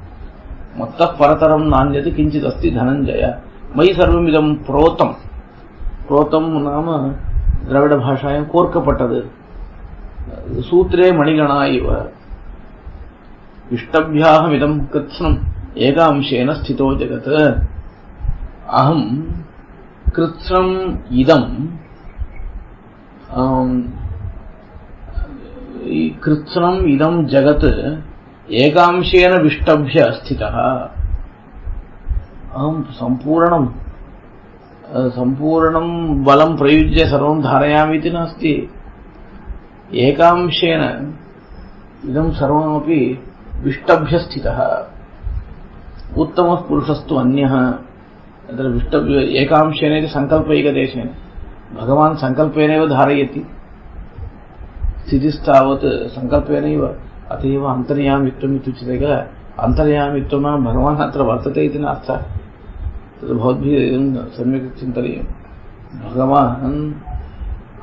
S1: मत्तः परतरं नान्यत् किञ्चिदस्ति धनञ्जय मयि सर्वमिदं प्रोतं। प्रोतं नाम द्रविडभाषायां कोर्कपट्टद्। सूत्रे मणिगणा इव। इष्टभ्याहमिदं कृत्स्नम् एकांशेन स्थितो जगत्। अहं कृत्स्नम् इदं कृत्स्नम् इदं जगत् एकांशेन विष्टभ्य स्थितः। अहं सम्पूर्णं बलं प्रयुज्य सर्वं धारयामि इति नास्ति। एकांशेन इदं सर्वमपि विष्टभ्य स्थितः। उत्तमः पुरुषस्तु अन्यः। तत्र विष्टभ्य एकांशेन इति सङ्कल्पैकदेशेन भगवान् सङ्कल्पेनैव धारयति। स्थितिस्तावत् सङ्कल्पेनैव। अत एव अन्तर्यामित्वम् इत्युच्यते किल। अन्तर्यामित्वं नाम भगवान् अत्र वर्तते इति नार्थः। तद् भवद्भिः सम्यक् चिन्तनीयम्। भगवान्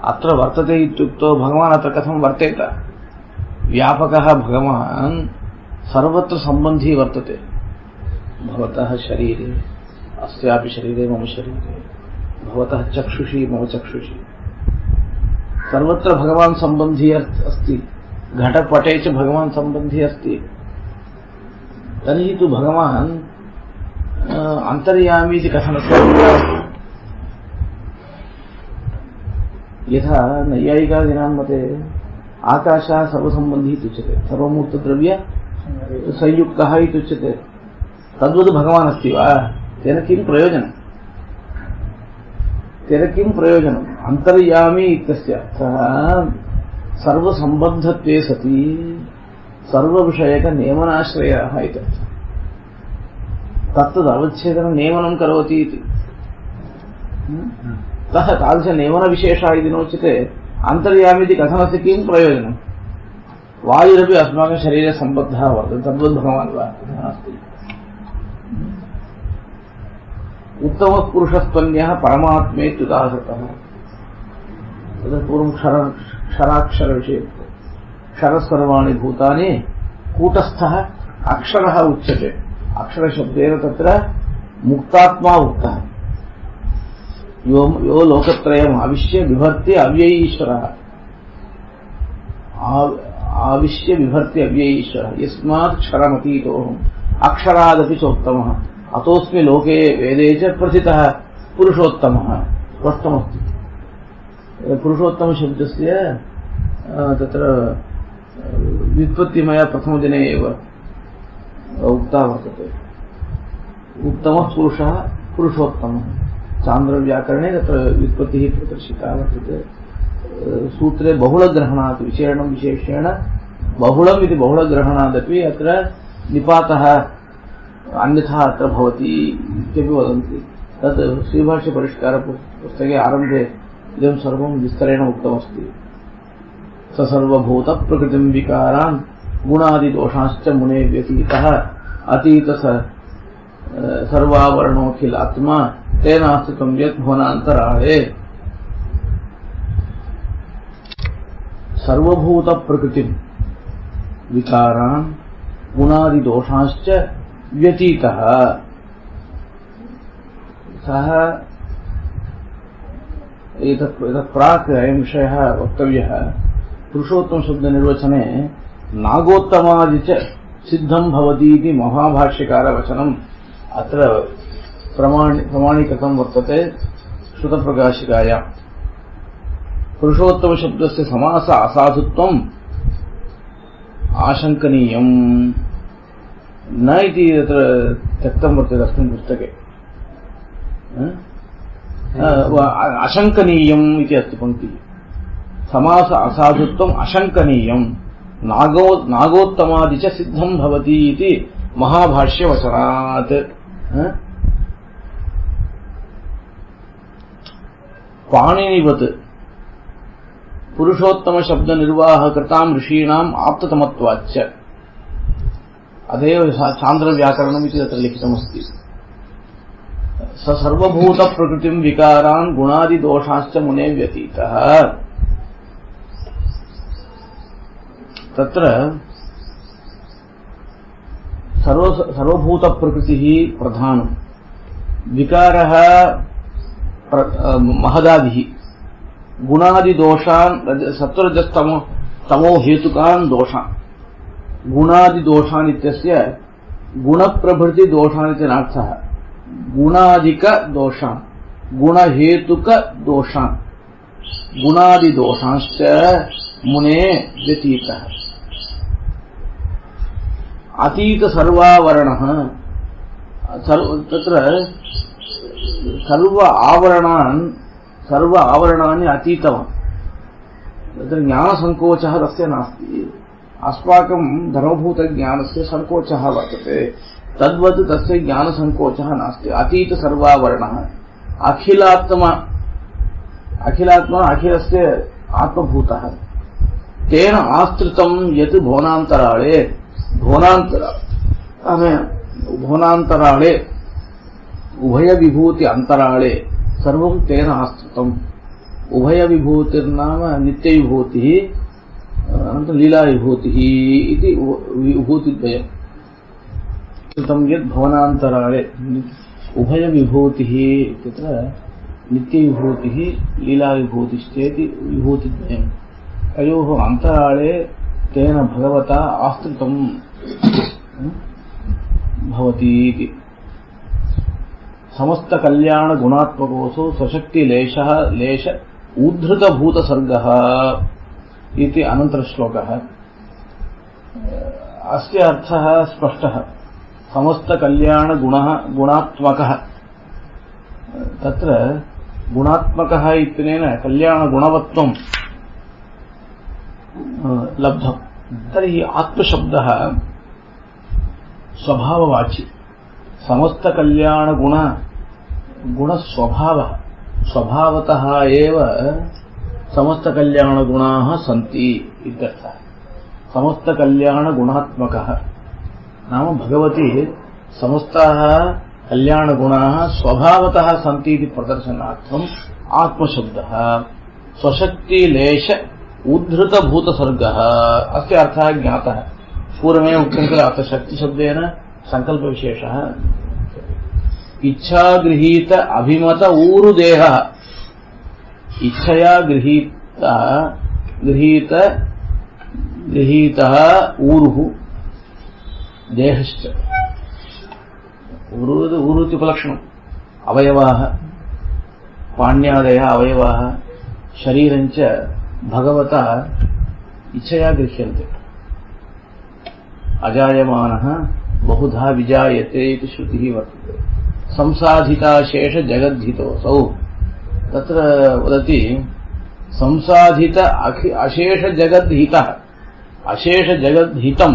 S1: अत्र वर्तते इत्युक्तौ भगवान् अत्र कथं वर्तेत? व्यापकः भगवान् सर्वत्र सम्बन्धी वर्तते। भवतः शरीरे अस्यापि शरीरे मम शरीरे भवतः चक्षुषी मम चक्षुषी सर्वत्र भगवान् सम्बन्धी अस्ति। घटपटे च भगवान् सम्बन्धी अस्ति। तर्हि तु भगवान् अन्तर्यामी इति कथनस्य यथा नैयायिकादीनां मते आकाशः सर्वसम्बन्धी इत्युच्यते, सर्वमूर्तद्रव्य संयुक्तः इत्युच्यते। तद्वद् भगवान् अस्ति वा? तेन किं प्रयोजनम्? तेन किं प्रयोजनम्? अन्तर्यामी इत्यस्य अर्थः सर्वसम्बद्धत्वे सति सर्वविषयकनियमनाश्रयः इति। तत्तदवच्छेदनं नियमनं करोति इति। अतः तादृशनियमनविशेषः इति नोच्यते। अन्तर्यामी इति कथनस्य किं प्रयोजनम्? वायुरपि अस्माकं शरीरे सम्बद्धः वर्तते, तद्वद् भगवान् वा? नास्ति। उत्तमः पुरुषस्त्वन्यः परमात्मेत्युदाहृतः। ततः पूर्वं क्षराक्षरविषये क्षरसर्वाणि भूतानि कूटस्थः अक्षरः उच्यते। अक्षरशब्देन तत्र मुक्तात्मा उक्तः। यो लोकत्रयम् आविश्य बिभर्ति अव्ययी ईश्वरः। आविश्य बिभर्ति अव्ययी ईश्वरः। यस्मात् क्षरमतीतोऽहम् अक्षरादपि चोत्तमः अतोऽस्मि लोके वेदे च प्रथितः पुरुषोत्तमः। स्पष्टमस्ति। पुरुषोत्तमशब्दस्य तत्र व्युत्पत्तिमया प्रथमदिने एव उक्ता वर्तते। उत्तमः पुरुषः पुरुषोत्तमः। चान्द्रव्याकरणे तत्र व्युत्पत्तिः प्रदर्शिता वर्तते। सूत्रे बहुलग्रहणात् विशेषणं विशेषेण बहुलम् इति बहुलग्रहणादपि अत्र निपातः अन्यथा अत्र भवति इत्यपि वदन्ति। तत् श्रीभाष्यपरिष्कारपुस्तके आरम्भे इदं सर्वं विस्तरेण उक्तमस्ति। स सर्वभूतप्रकृतिं विकारान् गुणादिदोषाश्च मुने व्यतीतः अतीत सर्वावरणोऽखिलात्मा तेनास्तित्वं यत् भुवनान्तराळे। सर्वभूतप्रकृतिं विकारान् गुणादिदोषाश्च व्यतीतः। सः एतत् प्राक् अयं विषयः वक्तव्यः। पुरुषोत्तमशब्दनिर्वचने नागोत्तमादि च सिद्धं भवति इति महाभाष्यकारवचनम् अत्र प्रमाणीकृतं वर्तते श्रुतप्रकाशिकायाम्। पुरुषोत्तमशब्दस्य समास असाधुत्वम् आशङ्कनीयम् न इति तत्र त्यक्तं वर्तते अस्मिन् पुस्तके। अशङ्कनीयम् इति अस्ति पङ्क्तिः। समास असाधुत्वम् अशङ्कनीयम् नागोत्तमादि च सिद्धं भवति इति महाभाष्यवचनात्। पाणिनिवत् पुरुषोत्तमशब्दनिर्वाहकृतां ऋषीणाम् आप्ततमत्वाच्च। अदेव चान्द्रव्याकरणम् इति तत्र लिखितमस्ति। स सर्वभूतप्रकृतिं विकारान् गुणादिदोषाश्च मुने व्यतीतः। तत्र सर्वभूतप्रकृतिः प्रधानं, विकारः महदादिः, गुणादिदोषान् सत्वरजस्तमो हेतुकान् दोषान्। गुणादिदोषान् इत्यस्य गुणप्रभृतिदोषान् इति नार्थः। गुणादिकदोषान् गुणहेतुकदोषान् गुणादिदोषांश्च मुने व्यतीतः। अतीत सर्वावरणः तत्र सर्व आवरणानि अतीतवान्। तत्र ज्ञानसङ्कोचः तस्य नास्ति। अस्माकं धर्मभूतज्ञानस्य सङ्कोचः वर्तते, तद्वत् तस्य ज्ञानसङ्कोचः नास्ति। अतीत सर्वावरणः अखिलात्मा अखिलस्य आत्मभूतः। तेन आश्रितं यत् भुवनान्तराळे उभयविभूति अन्तराळे सर्वं तेन आश्रितम्। उभयविभूतिर्नाम नित्यविभूतिः अनन्तरं लीलाविभूतिः इति विभूतिद्वयम्। श्रुतं यत् भुवनान्तराळे उभयविभूतिः तत्र नित्यविभूतिः लीलाविभूतिश्चेति विभूतिद्वयम्। तयोः अन्तराळे तेन भगवता आश्रितं भवति इति। समस्तकल्याणगुणात्मकोऽसौ स्वशक्तिलेश उद्धृतभूतसर्गः इति अनन्तरश्लोकः। अस्य अर्थः स्पष्टः। समस्तकल्याणगुणः गुणात्मकः। तत्र गुणात्मकः इत्यनेन कल्याणगुणवत्वं लब्धम्। तर्हि आत्मशब्दः स्वभाववाची। समस्तकल्याणगुण गुणस्वभावः, स्वभावतः एव समस्तकल्याणगुणाः सन्ति इत्यर्थः। समस्तकल्याणगुणात्मकः नाम भगवती समस्ताः कल्याणगुणाः स्वभावतः सन्ति इति प्रदर्शनार्थम् आत्मशब्दः। स्वशक्तिलेश उद्धृतभूतसर्गः अस्य अर्थः ज्ञातः। पूर्वमेव उक्तं किल अत्र शक्तिशब्देन सङ्कल्पविशेषः। इच्छागृहीत अभिमत ऊरुदेहः। इच्छया गृहीतः ऊरुः देहश्च। ऊरुति उपलक्षणम्। अवयवाः, पाण्यादयः अवयवाः, शरीरञ्च भगवता इच्छया गृह्यन्ते। अजायमानः बहुधा विजायते इति श्रुतिः वर्तते। संसाधिताशेष जगद्धितोऽसौ। तत्र वदति संसाधित अशेष जगद्हितः। अशेष जगद्हितं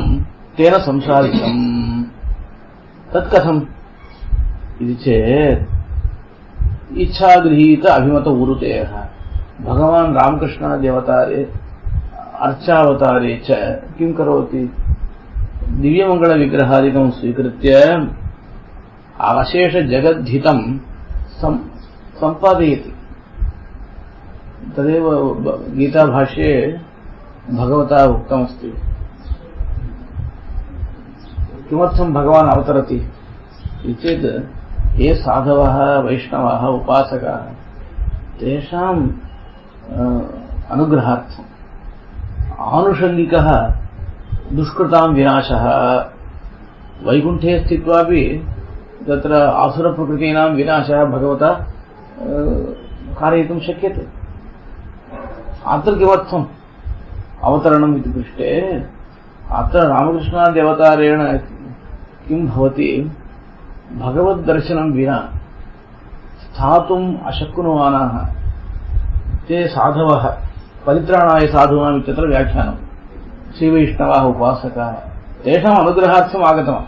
S1: तेन संसाधितम्। तत्कथम् इति चेत् इच्छागृहीत अभिमत उरुतेः। भगवान् रामकृष्णाद्यवतारे अर्चावतारे च किं करोति? दिव्यमङ्गलविग्रहादिकं स्वीकृत्य अशेष जगद्धितं सम्पादयति। तदेव गीताभाष्ये भगवता उक्तमस्ति। किमर्थं भगवान् अवतरति चेत् ये साधवः वैष्णवाः उपासकाः तेषाम् अनुग्रहार्थम्। आनुषङ्गिकः दुष्कृतां विनाशः। वैकुण्ठे स्थित्वापि तत्र आसुरप्रकृतीनां विनाशः भगवता कारयितुं शक्यते। अत्र किमर्थम् अवतरणम् इति पृष्टे अत्र रामकृष्णाद्यवतारेण किं भवति? भगवद्दर्शनं विना स्थातुम् अशक्नुवानाः ते साधवः परित्राणाय साधूनाम् इत्यत्र व्याख्यानम्। श्रीवैष्णवाः उपासकाः तेषाम् अनुग्रहार्थम् आगतवान्।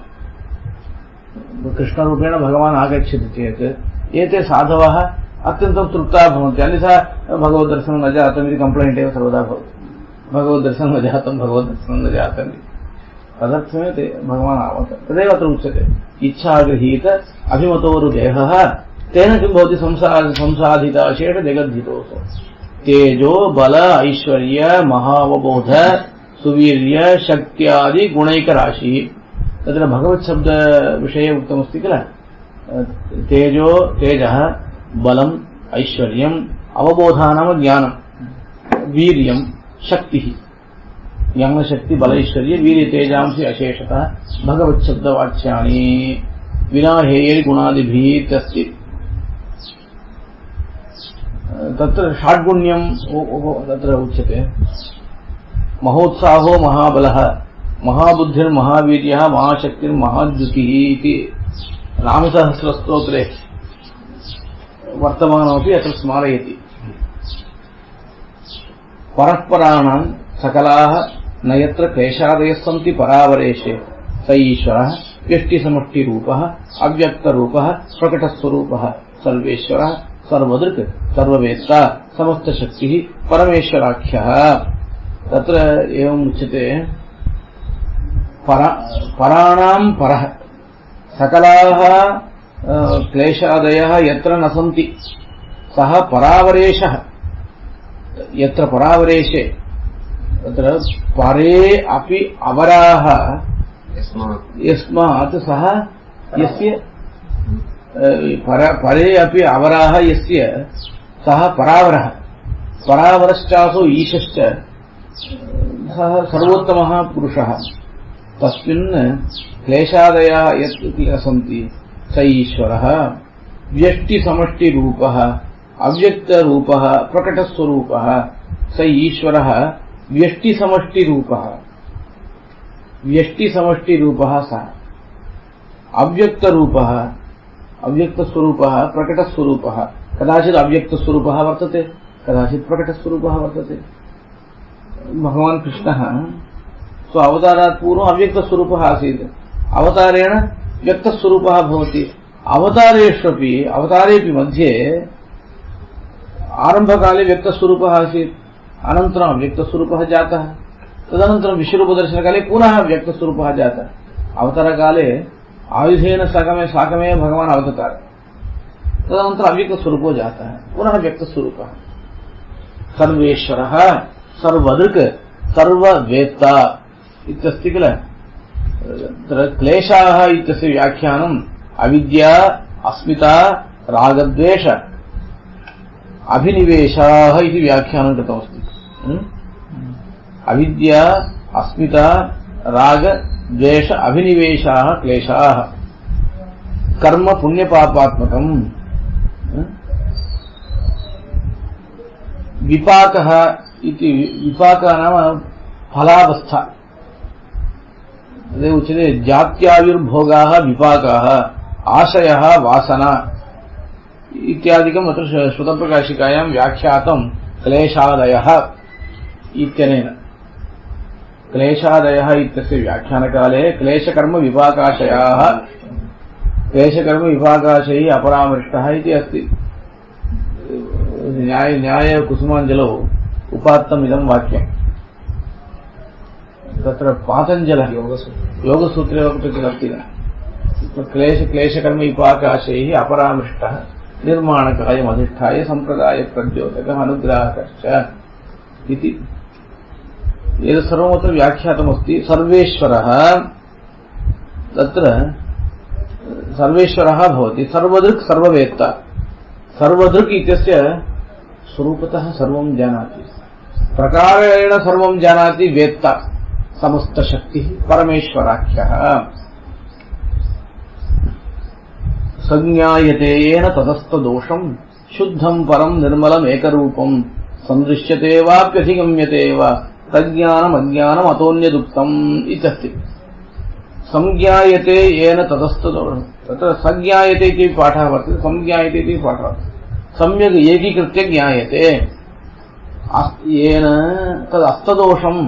S1: कृष्णरूपेण भगवान् आगच्छति चेत् एते साधवः अत्यन्तं तृप्ताः भवन्ति। अन्यथा भगवद्दर्शनं न जातम् इति कम्प्लेण्ट् एव सर्वदा भवति। भगवद्दर्शनं न जातं, भगवद्दर्शनं न जातम् इति। तदर्थमेव ते भगवान् आवतत्। तदेव अत्र उच्यते। इच्छागृहीत अभिमतोरुदेहः तेन किं भवति? संसाधिताशेष जगद्धितोऽसौ। तेजो बल ऐश्वर्य महावबोध सुवीर्य शक्त्यादि गुणैकराशि। तत्र भगवत्शब्द विषये उक्तमस्ति किल? तेजः बलम् ऐश्वर्यम् अवबोधः नाम ज्ञानं, वीर्यं शक्तिः। ज्ञानशक्ति बलैश्वर्य वीर्य तेजांसि अशेषतः भगवत्शब्दवाच्यानि विना हेयरि गुणादिभिः अस्ति। तत्र षड्गुण्यं तत्र उच्यते। महोत्साहो महाबलः महाबुद्धिर्महावीर्यः महाशक्तिर्महाद्युतिः इति रामसहस्रस्तोत्रे वर्तमानमपि अत्र स्मारयति। परःपराणां सकलाः न यत्र क्लेशादयः सन्ति परावरेशे स ईश्वरः व्यष्टिसमष्टिरूपः अव्यक्तरूपः प्रकटस्वरूपः सर्वेश्वरः सर्वदृक् सर्ववेत्ता समस्तशक्तिः परमेश्वराख्यः। तत्र एवम् उच्यते। पराणां परः सकलाः क्लेशादयः यत्र न सन्ति सः परावरेशः। यत्र परावरेशे तत्र परे अपि अवराः यस्मात् सः यस्य परे अपि अवराः यस्य सः परावरः। परावरश्चासौ ईशश्च सः सर्वोत्तमः पुरुषः। तस्मिन् क्लेशादयः यत् सन्ति स ईश्वरः व्यष्टिसमष्टिरूपः अव्यक्तरूपः प्रकटस्वरूपः स ईश्वरः व्यष्टिसमष्टिरूपः सः अव्यक्तरूपः अव्यक्तस्वरूपः प्रकटस्वरूपः कदाचित् अव्यक्तस्वरूपः वर्तते कदाचित् प्रकटस्वरूपः वर्तते। भगवान् कृष्णः स्व अवतारात् पूर्वम् अव्यक्तस्वरूपः आसीत् अवतारेण व्यक्तस्वरूपः भवति। अवतारेपि मध्ये आरम्भकाले व्यक्तस्वरूपः आसीत् अनन्तरम् अव्यक्तस्वरूपः जातः तदनन्तरं विश्वरूपदर्शनकाले पुनः व्यक्तस्वरूपः जातः। अवतारकाले आयुधेन साकमेव भगवान् अवततार तदनन्तरम् अव्यक्तस्वरूपो जातः पुनः व्यक्तस्वरूपः। सर्वेश्वरः सर्वदृक् सर्ववेत्ता इत्यस्ति किल। क्लेशाः इत्यस्य व्याख्यानम् अविद्या अस्मिता रागद्वेष अभिनिवेशाः इति व्याख्यानं कृतमस्ति। अविद्या अस्मिता राग द्वेष अभिनिवेशाः क्लेशाः कर्म पुण्यपापात्मकम्। विपाकः इति विपाकः नाम फलावस्था तदेव उच्यते जात्याविर्भोगाः विपाकाः आशयः वासना इत्यादिकम् अत्र श्रुतप्रकाशिकायां व्याख्यातं क्लेशादयः इत्यनेन। क्लेशादयः इत्यस्य व्याख्यानकाले क्लेशकर्म विपाकाशयाः क्लेशकर्म विपाकाशैः अपरामृष्टः इति अस्ति। न्याय कुसुमाञ्जलौ उपात्तम् इदं वाक्यम् तत्र पातञ्जलः योगसूत्रे वक्तुमस्ति क्लेशकर्म विपाकाशैः अपरामृष्टः निर्माणकायमधिष्ठाय सम्प्रदाय प्रद्योतकः अनुग्राहकश्च इति एतत् सर्वमत्र व्याख्यातमस्ति। सर्वेश्वरः तत्र सर्वेश्वरः भवति सर्वदृक् सर्ववेत्ता। सर्वदृक् इत्यस्य स्वरूपतः सर्वं जानाति प्रकारेण सर्वं जानाति वेत्ता समस्तशक्तिः परमेश्वराख्यः। संज्ञायते येन ततस्तदोषं शुद्धं परं निर्मलम् एकरूपं संदृश्यते वाप्यधिगम्यते वा तज्ज्ञानम् अज्ञानम् अतोऽन्यदुक्तम् इत्यस्ति। संज्ञायते येन ततस्तदोषं तत्र संज्ञायते इति पाठः वर्तते संज्ञायते इति पाठः सम्यक् एकीकृत्य ज्ञायते येन तदस्तदोषम्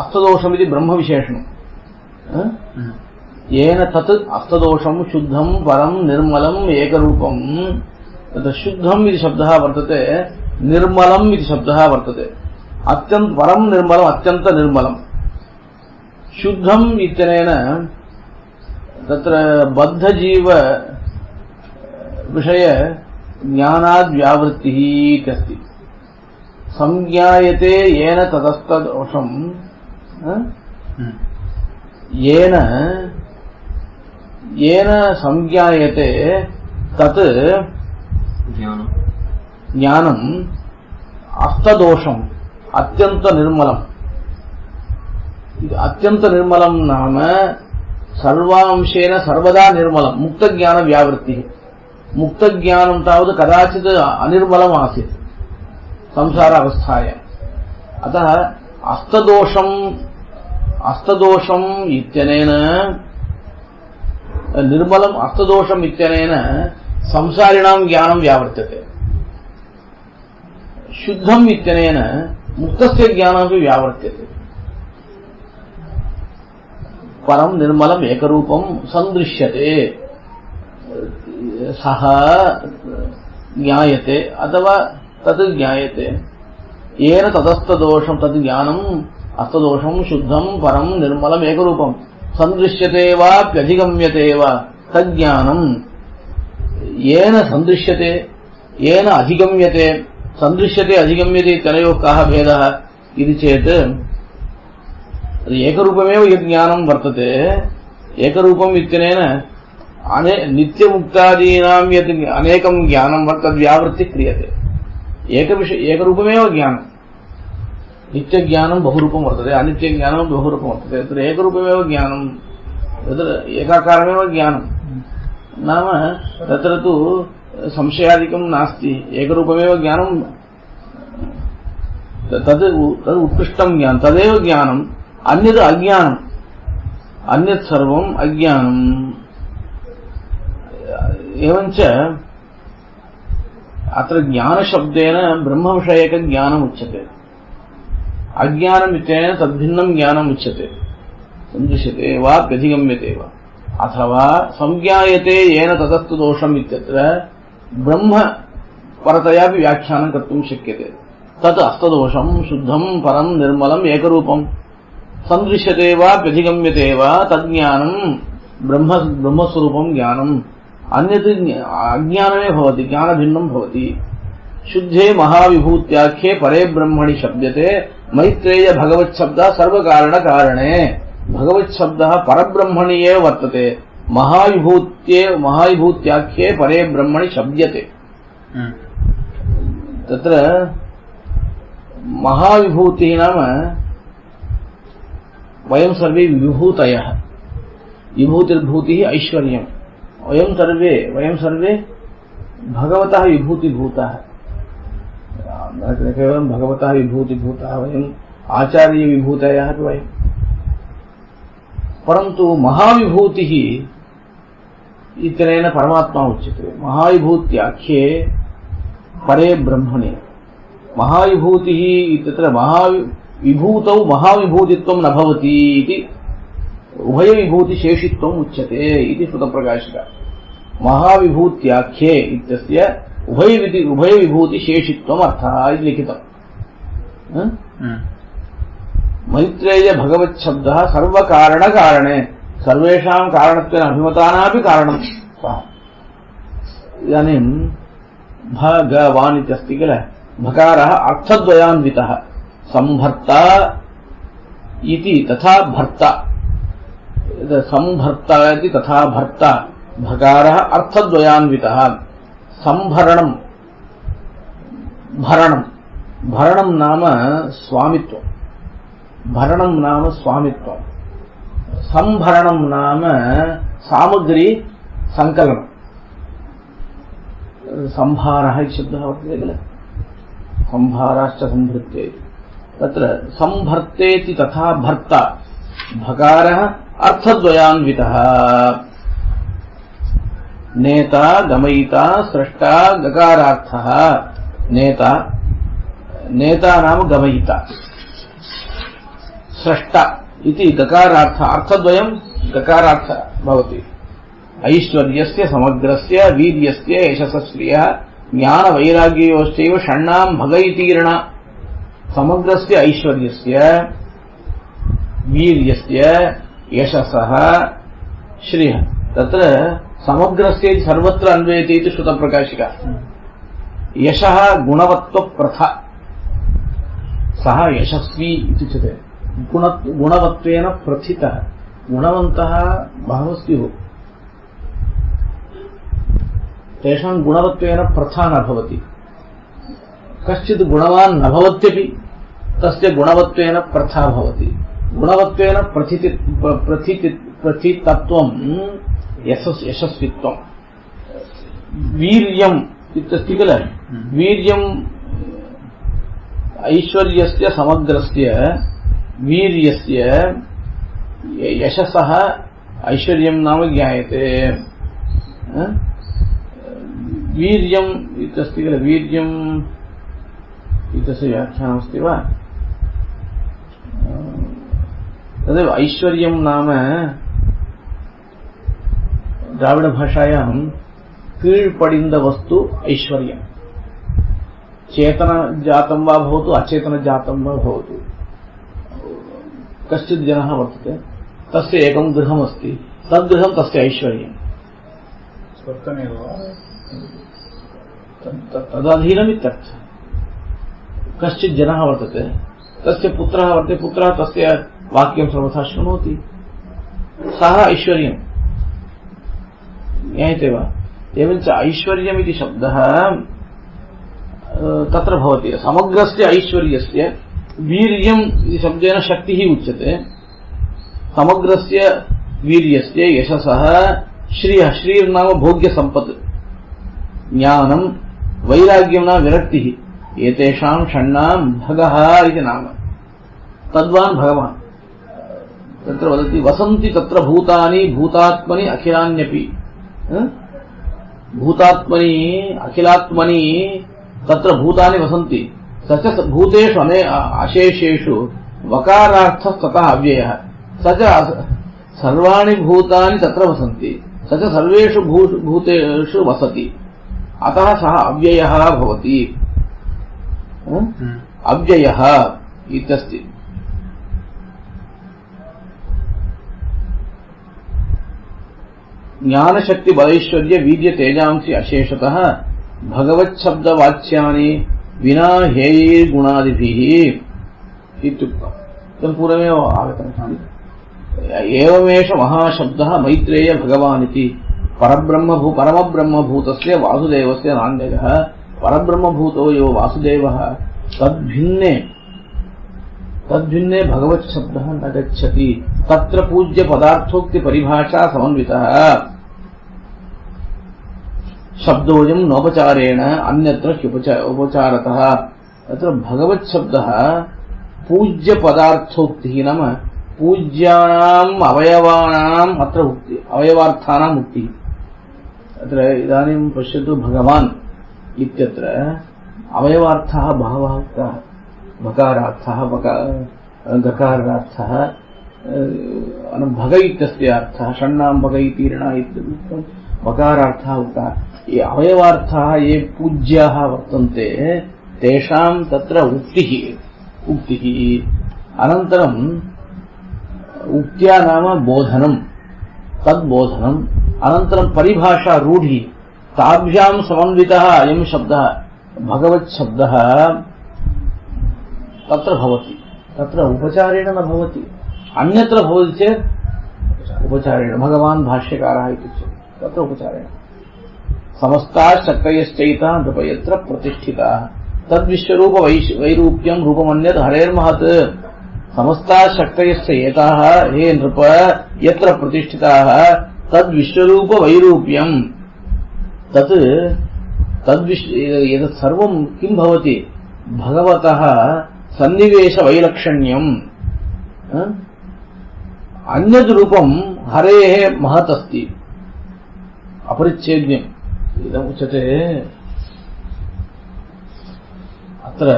S1: अस्तदोषमिति ब्रह्मविशेषणम् येन तत् अस्तदोषं शुद्धं परं निर्मलम् एकरूपं। तत् शुद्धम् इति शब्दः वर्तते निर्मलम् इति शब्दः वर्तते अत्यन्त परं निर्मलम् अत्यन्त निर्मलम्। शुद्धम् इत्यनेन तत्र बद्धजीव विषय ज्ञानाद्व्यावृत्तिः इत्यस्ति। संज्ञायते येन ततस्तदोषं येन संज्ञायते तत् ज्ञानम् अस्तदोषम् अत्यन्त निर्मलम्। अत्यन्त निर्मलम् नाम सर्वांशेन सर्वदा निर्मलम् मुक्तज्ञानव्यावृत्तिः। मुक्तज्ञानं तावत् कदाचित् अनिर्मलम् आसीत् संसारावस्थायाम्। अतः अस्तदोषम् इत्यनेन निर्मलम् अस्तदोषम् इत्यनेन संसारिणां ज्ञानं व्यावर्त्यते। शुद्धम् इत्यनेन मुक्तस्य ज्ञानमपि व्यावर्त्यते। परं निर्मलम् एकरूपं सन्दृश्यते सः ज्ञायते अथवा तत् ज्ञायते येन ततस्तदोषं तत् ज्ञानम् अस्तदोषं शुद्धं परं निर्मलम् एकरूपं सन्दृश्यते वाप्यधिगम्यते वा तज्ज्ञानम् येन सन्दृश्यते येन अधिगम्यते। सन्दृश्यते अधिगम्यते इत्यनयोः कः भेदः इति चेत् एकरूपमेव यद् ज्ञानं वर्तते एकरूपम् इत्यनेन नित्यमुक्तादीनां यत् अनेकं ज्ञानं तद्व्यावृत्तिः क्रियते। एकरूपमेव ज्ञानं नित्यज्ञानं बहुरूपं वर्तते अनित्यज्ञानं बहुरूपं वर्तते। तत्र एकरूपमेव ज्ञानं तत्र एकाकारमेव ज्ञानं नाम तत्र तु संशयादिकं नास्ति, एकरूपमेव ज्ञानं, तद् उत्कृष्टं ज्ञानं, तदेव ज्ञानम्, अन्यद् अज्ञानम्, अन्यत् सर्वम् अज्ञानम्। एवञ्च अत्र ज्ञानशब्देन ब्रह्मविषयकज्ञानम् उच्यते, अज्ञानम् इत्यनेन तद्भिन्नं ज्ञानम् उच्यते, सन्दृश्यते वा व्यधिगम्यते वा अथवा संज्ञायते येन तदस्तु दोषम् इत्यत्र ब्रह्म परतयापि व्याख्यानं कर्तुं शक्यते। तत् अस्तदोषं शुद्धं परं निर्मलम् एकरूपं सन्दृश्यते वा व्यधिगम्यते वा तज्ज्ञानं ब्रह्मस्वरूपं ज्ञानम्, अन्यत् अज्ञानमे भवति, ज्ञानभिन्नं भवति। शुद्धे महाविभूत्याख्ये परे ब्रह्मणि शब्दते मैत्रेय भगवच्छब्दः सर्वकारणकारणे, भगवच्छब्दः परब्रह्मणि एव वर्तते, महाविभूत्याख्ये परे ब्रह्मणि शब्दते। तत्र महाविभूतिः नाम वयं सर्वे विभूतयः, विभूतिर्भूतिः ऐश्वर्यम्, वयं सर्वे भगवतः विभूतिभूताः, केवलं भगवतः विभूतिभूताः, वयम् आचार्यविभूतयः अपि वयम्। परन्तु महाविभूतिः इत्यनेन परमात्मा उच्यते, महाविभूत्याख्ये परे ब्रह्मणे। महाविभूतिः इत्यत्र विभूतौ महाविभूतित्वं न भवति इति उभयविभूतिशेषित्वम् उच्यते इति श्रुतप्रकाशिका। महाविभूत्याख्ये इत्यस्य उभयविभूतिशेषित्वम् अर्थः इति लिखितम्। मैत्रेय भगवच्छब्दः सर्वकारणकारणे, सर्वेषां कारणत्वेन अभिमतानापि कारणं सः। इदानीं भगवान् इत्यस्ति किल, भकारः अर्थद्वयान्वितः, संभर्ता इति तथा भर्ता, संभर्ता इति तथा भर्ता, भकारः अर्थद्वयान्वितः। संभरणं, भरणं नाम स्वामित्वं, भरणं नाम स्वामित्वं, संभरणं नाम सामग्री संकलनं, संभारः इति शब्दः वर्तते किल, संभाराश्च संभृत्ये, तत्र संभर्तेति तथा भर्ता, भकारः अर्थद्वयान्वितः, नेता गमयिता स्रष्टा गकारार्थः। नेता नाम गमयिता, स्रष्टा इति गकारार्थ, अर्थद्वयं गकारार्थ भवति। ऐश्वर्यस्य समग्रस्य वीर्यस्य यशसश्रियः ज्ञानवैराग्ययोश्चैव षण्णां भगैतीर्ण। समग्रस्य ऐश्वर्यस्य वीर्यस्य यशसः श्रियः, तत्र समग्रस्य सर्वत्र अन्वयते इति श्रुतप्रकाशिका। यशः गुणवत्वप्रथा, सः यशस्वी इति उच्यते, गुणवत्वेन प्रथितः, गुणवन्तः बहवः स्युः, तेषां गुणवत्वेन प्रथा न भवति। कश्चित् गुणवान् न भवत्यपि तस्य गुणवत्वेन प्रथा भवति। गुणवत्वेन प्रथितत्वं यशस्वित्वं। वीर्यम् इत्यस्ति किल, वीर्यम् ऐश्वर्यस्य समग्रस्य वीर्यस्य यशसः ऐश्वर्यं नाम ज्ञायते। वीर्यम् इत्यस्ति किल, वीर्यम् इत्यस्य व्याख्यानमस्ति वा? तदेव ऐश्वर्यं नाम द्राविडभाषायां कीழ்पडिन्दवस्तु ऐश्वर्यम्। चेतनजातं वा भवतु अचेतनजातं वा भवतु, कश्चित् जनः वर्तते, तस्य एकं गृहमस्ति, तद्गृहं तस्य ऐश्वर्यम्। तदधीनमित्यर्थः। कश्चित् जनः वर्तते, तस्य पुत्रः वर्तते, पुत्रः तस्य वाक्यं सर्वथा शृणोति, सः ऐश्वर्यम्, ज्ञायते वा? एवञ्च ऐश्वर्यमिति शब्दः तत्र भवति। समग्रस्य ऐश्वर्यस्य वीर्यम् इति शब्देन शक्तिः उच्यते। समग्रस्य वीर्यस्य यशसः श्रियः, श्रीर्नाम भोग्यसम्पत्, ज्ञानं वैराग्यं न विरक्तिः एतेषां षण्णां भगः इति नाम तद्वान् भगवान् तत्र वदति वसन्ति तत्र भूतानि भूतात्मनि अखिलान्यपि भूतात्मनि अखिलात्मनि तत्र भूतानि वसन्ति स च भूतेषु अशेषेषु वकारार्थः ततः अव्ययः स च सर्वाणि भूतानि तत्र वसन्ति स च सर्वेषु भूतेषु वसति अतः सः अव्ययः भवति अव्ययः इत्यस्ति ज्ञानशक्ति बलैश्वर्य वीर्य तेजांसि अशेषतः भगवच्छब्दवाच्यानि विना हेयैर्गुणादिभिः इत्युक्तम् पूर्वमेव आगतम् एवमेष महाशब्दः मैत्रेय भगवानिति परमब्रह्मभूतस्य वासुदेवस्य नान्यः परब्रह्मभूतो यो वासुदेवः तद्भिन्ने भगवच्छब्दः न गच्छति तत्र पूज्य पदार्थोक्ति परिभाषा समन्वितः शब्दोऽयं नोपचारेण अन्यत्र उपचारतः तत्र भगवच्छब्दः पूज्य पदार्थोक्तिः नाम पूज्यानाम् अवयवानाम् अत्र उक्ति अवयवार्थानाम् उक्तिः अत्र इदानीं पश्यतु भगवान् इत्यत्र अवयवार्थः बहवः उक्ताः भकारार्थः गकारार्थः भग इत्यस्य अर्थः षण्णां भग इतीर्णा इत्युक्तं भकारार्थः उक्तः ये अवयवार्थाः ये पूज्याः वर्तन्ते तेषां तत्र उक्तिः अनन्तरम् उक्त्या नाम बोधनं तद्बोधनम् अनन्तरं परिभाषा रूढी ताभ्यां समन्वितः अयं शब्दः भगवच्छब्दः तत्र भवति तत्र उपचारेण न भवति अन्यत्र भवति चेत् उपचारेण भगवान् भाष्यकारः इति उच्यते तत्र उपचारेण समस्ताः शक्तयश्चैताः नृपयत्र प्रतिष्ठिताः तद्विश्वरूप वैरूप्यं रूपमन्यत् हरेर्महत् समस्ताः शक्तयश्च एताः हे नृप यत्र प्रतिष्ठिताः तद्विश्वरूप वैरूप्यं तत् एतत् सर्वं किं भवति भगवतः सन्निवेश वैलक्षण्यम् अन्यद् रूपं हरेः महत् अस्ति अपरिच्छेद्यम् इदम् उच्यते अत्र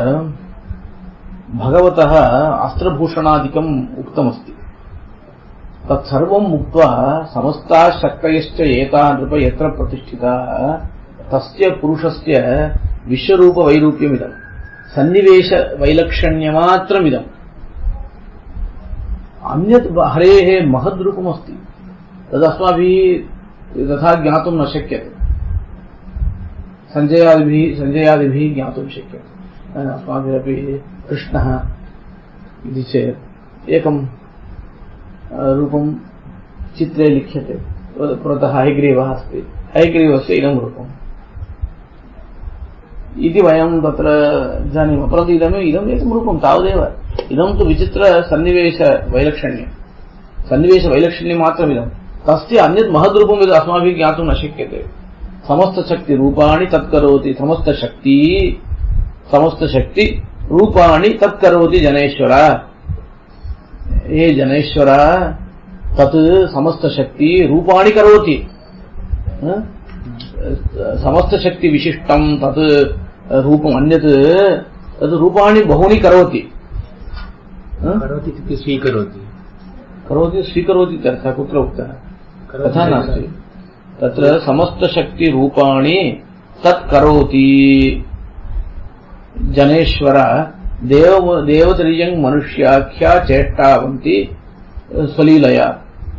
S1: भगवतः अस्त्रभूषणादिकम् उक्तमस्ति तत्सर्वम् उक्त्वा समस्ताः शक्तयश्च एताः नृप यत्र प्रतिष्ठिताः तस्य पुरुषस्य विश्वरूपवैरूप्यमिदम् सन्निवेश वैलक्षण्यमात्रमिदम् अन्यत् हरेः महद्रूपमस्ति तदस्माभिः तथा ज्ञातुं न शक्यते सञ्जयादिभिः ज्ञातुं शक्यते अस्माभिरपि कृष्णः इति चेत् एकं रूपं चित्रे लिख्यते पुरतः हयग्रीवः अस्ति हयग्रीवस्य इदं रूपम् इति वयं तत्र जानीमः परन्तु इदम् एकं रूपं तावदेव इदं तु विचित्र सन्निवेशवैलक्षण्यमात्रमिदं तस्य अन्यत् महद्रूपम् यद् अस्माभिः ज्ञातुं न शक्यते समस्तशक्तिरूपाणि तत्करोति समस्तशक्ति रूपाणि तत्करोति जनेश्वर हे जनेश्वर तत् समस्तशक्ति रूपाणि करोति समस्तशक्ति विशिष्टं तत् रूपम् अन्यत् तद् रूपाणि बहूनि करोति
S3: इत्युक्ते
S1: स्वीकरोति इत्यर्थः कुत्र उक्तः तथा नास्ति तत्र समस्तशक्तिरूपाणि तत् करोति जनेश्वर देवतरीयं मनुष्याख्या चेष्टावन्ति स्वलीलया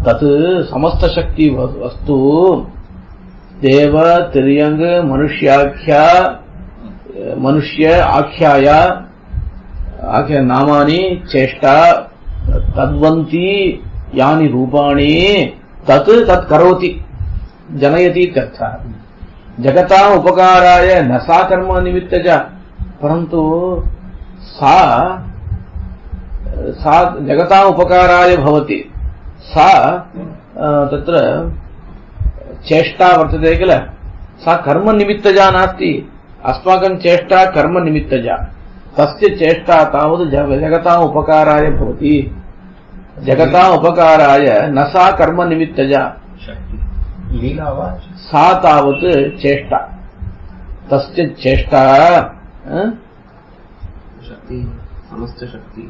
S1: तत् समस्तशक्ति वस्तु देव तिर्यंग मनुष्य आख्याय नामानि चेष्टा तद्वन्ति यानि रूपाणि तत् करोति जनयति इत्यर्थः जगताम् उपकाराय न सा कर्म निमित्तज परन्तु सा जगताम् उपकाराय भवति सा तत्र चेष्टा वर्तते किल सा कर्मनिमित्तजा नास्ति, अस्माकं चेष्टा कर्मनिमित्तजा, तस्य चेष्टा तावत् जगताम् उपकाराय भवति, जगताम् उपकाराय न सा कर्मनिमित्तजा,
S2: लीला वा
S1: सा तावत् चेष्टा, तस्य चेष्टा
S2: शक्ति समस्त शक्ति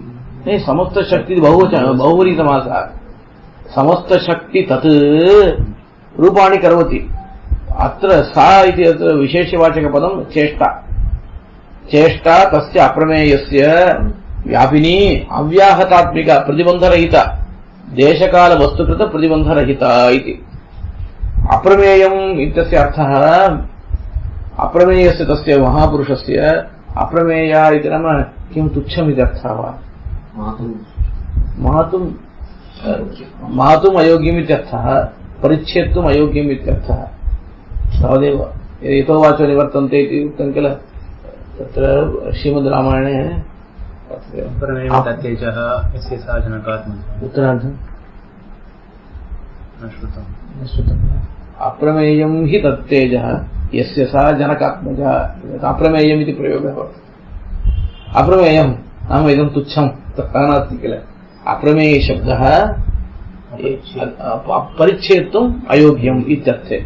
S1: नहीं, समस्त शक्ति बहुवरी समासः, समस्त शक्ति तत् रूपाणि करोति, अत्र सा इति अत्र विशेषवाचकपदं चेष्टा, चेष्टा तस्य अप्रमेयस्य व्यापिनी अव्याहतात्मिका प्रतिबन्धरहिता देशकाल वस्तुकृत प्रतिबन्धरहिता इति। अप्रमेयम् इत्यस्य अर्थः अप्रमेयस्य तस्य महापुरुषस्य अप्रमेया इति नाम किं तुच्छम् इति अर्थः वा? मातुम् अयोग्यम् इत्यर्थः, परिच्छेत्तुम् अयोग्यम् इत्यर्थः, तावदेव। यतो वाचो निवर्तन्ते इति उक्तं किल, तत्र श्रीमद् रामायणे
S2: तत्तेजः यस्य सा जनकात्मजा
S1: उत्तरार्धं
S2: न श्रुतम्।
S1: अप्रमेयं हि तत्तेजः यस्य सा जनकात्मजा, अप्रमेयम् इति प्रयोगः भवति। अप्रमेयं नाम इदं तुच्छं तथा नास्ति किल, अप्रमेय शब्दः परिच्छेत्तुम् अयोग्यम् इत्यर्थे।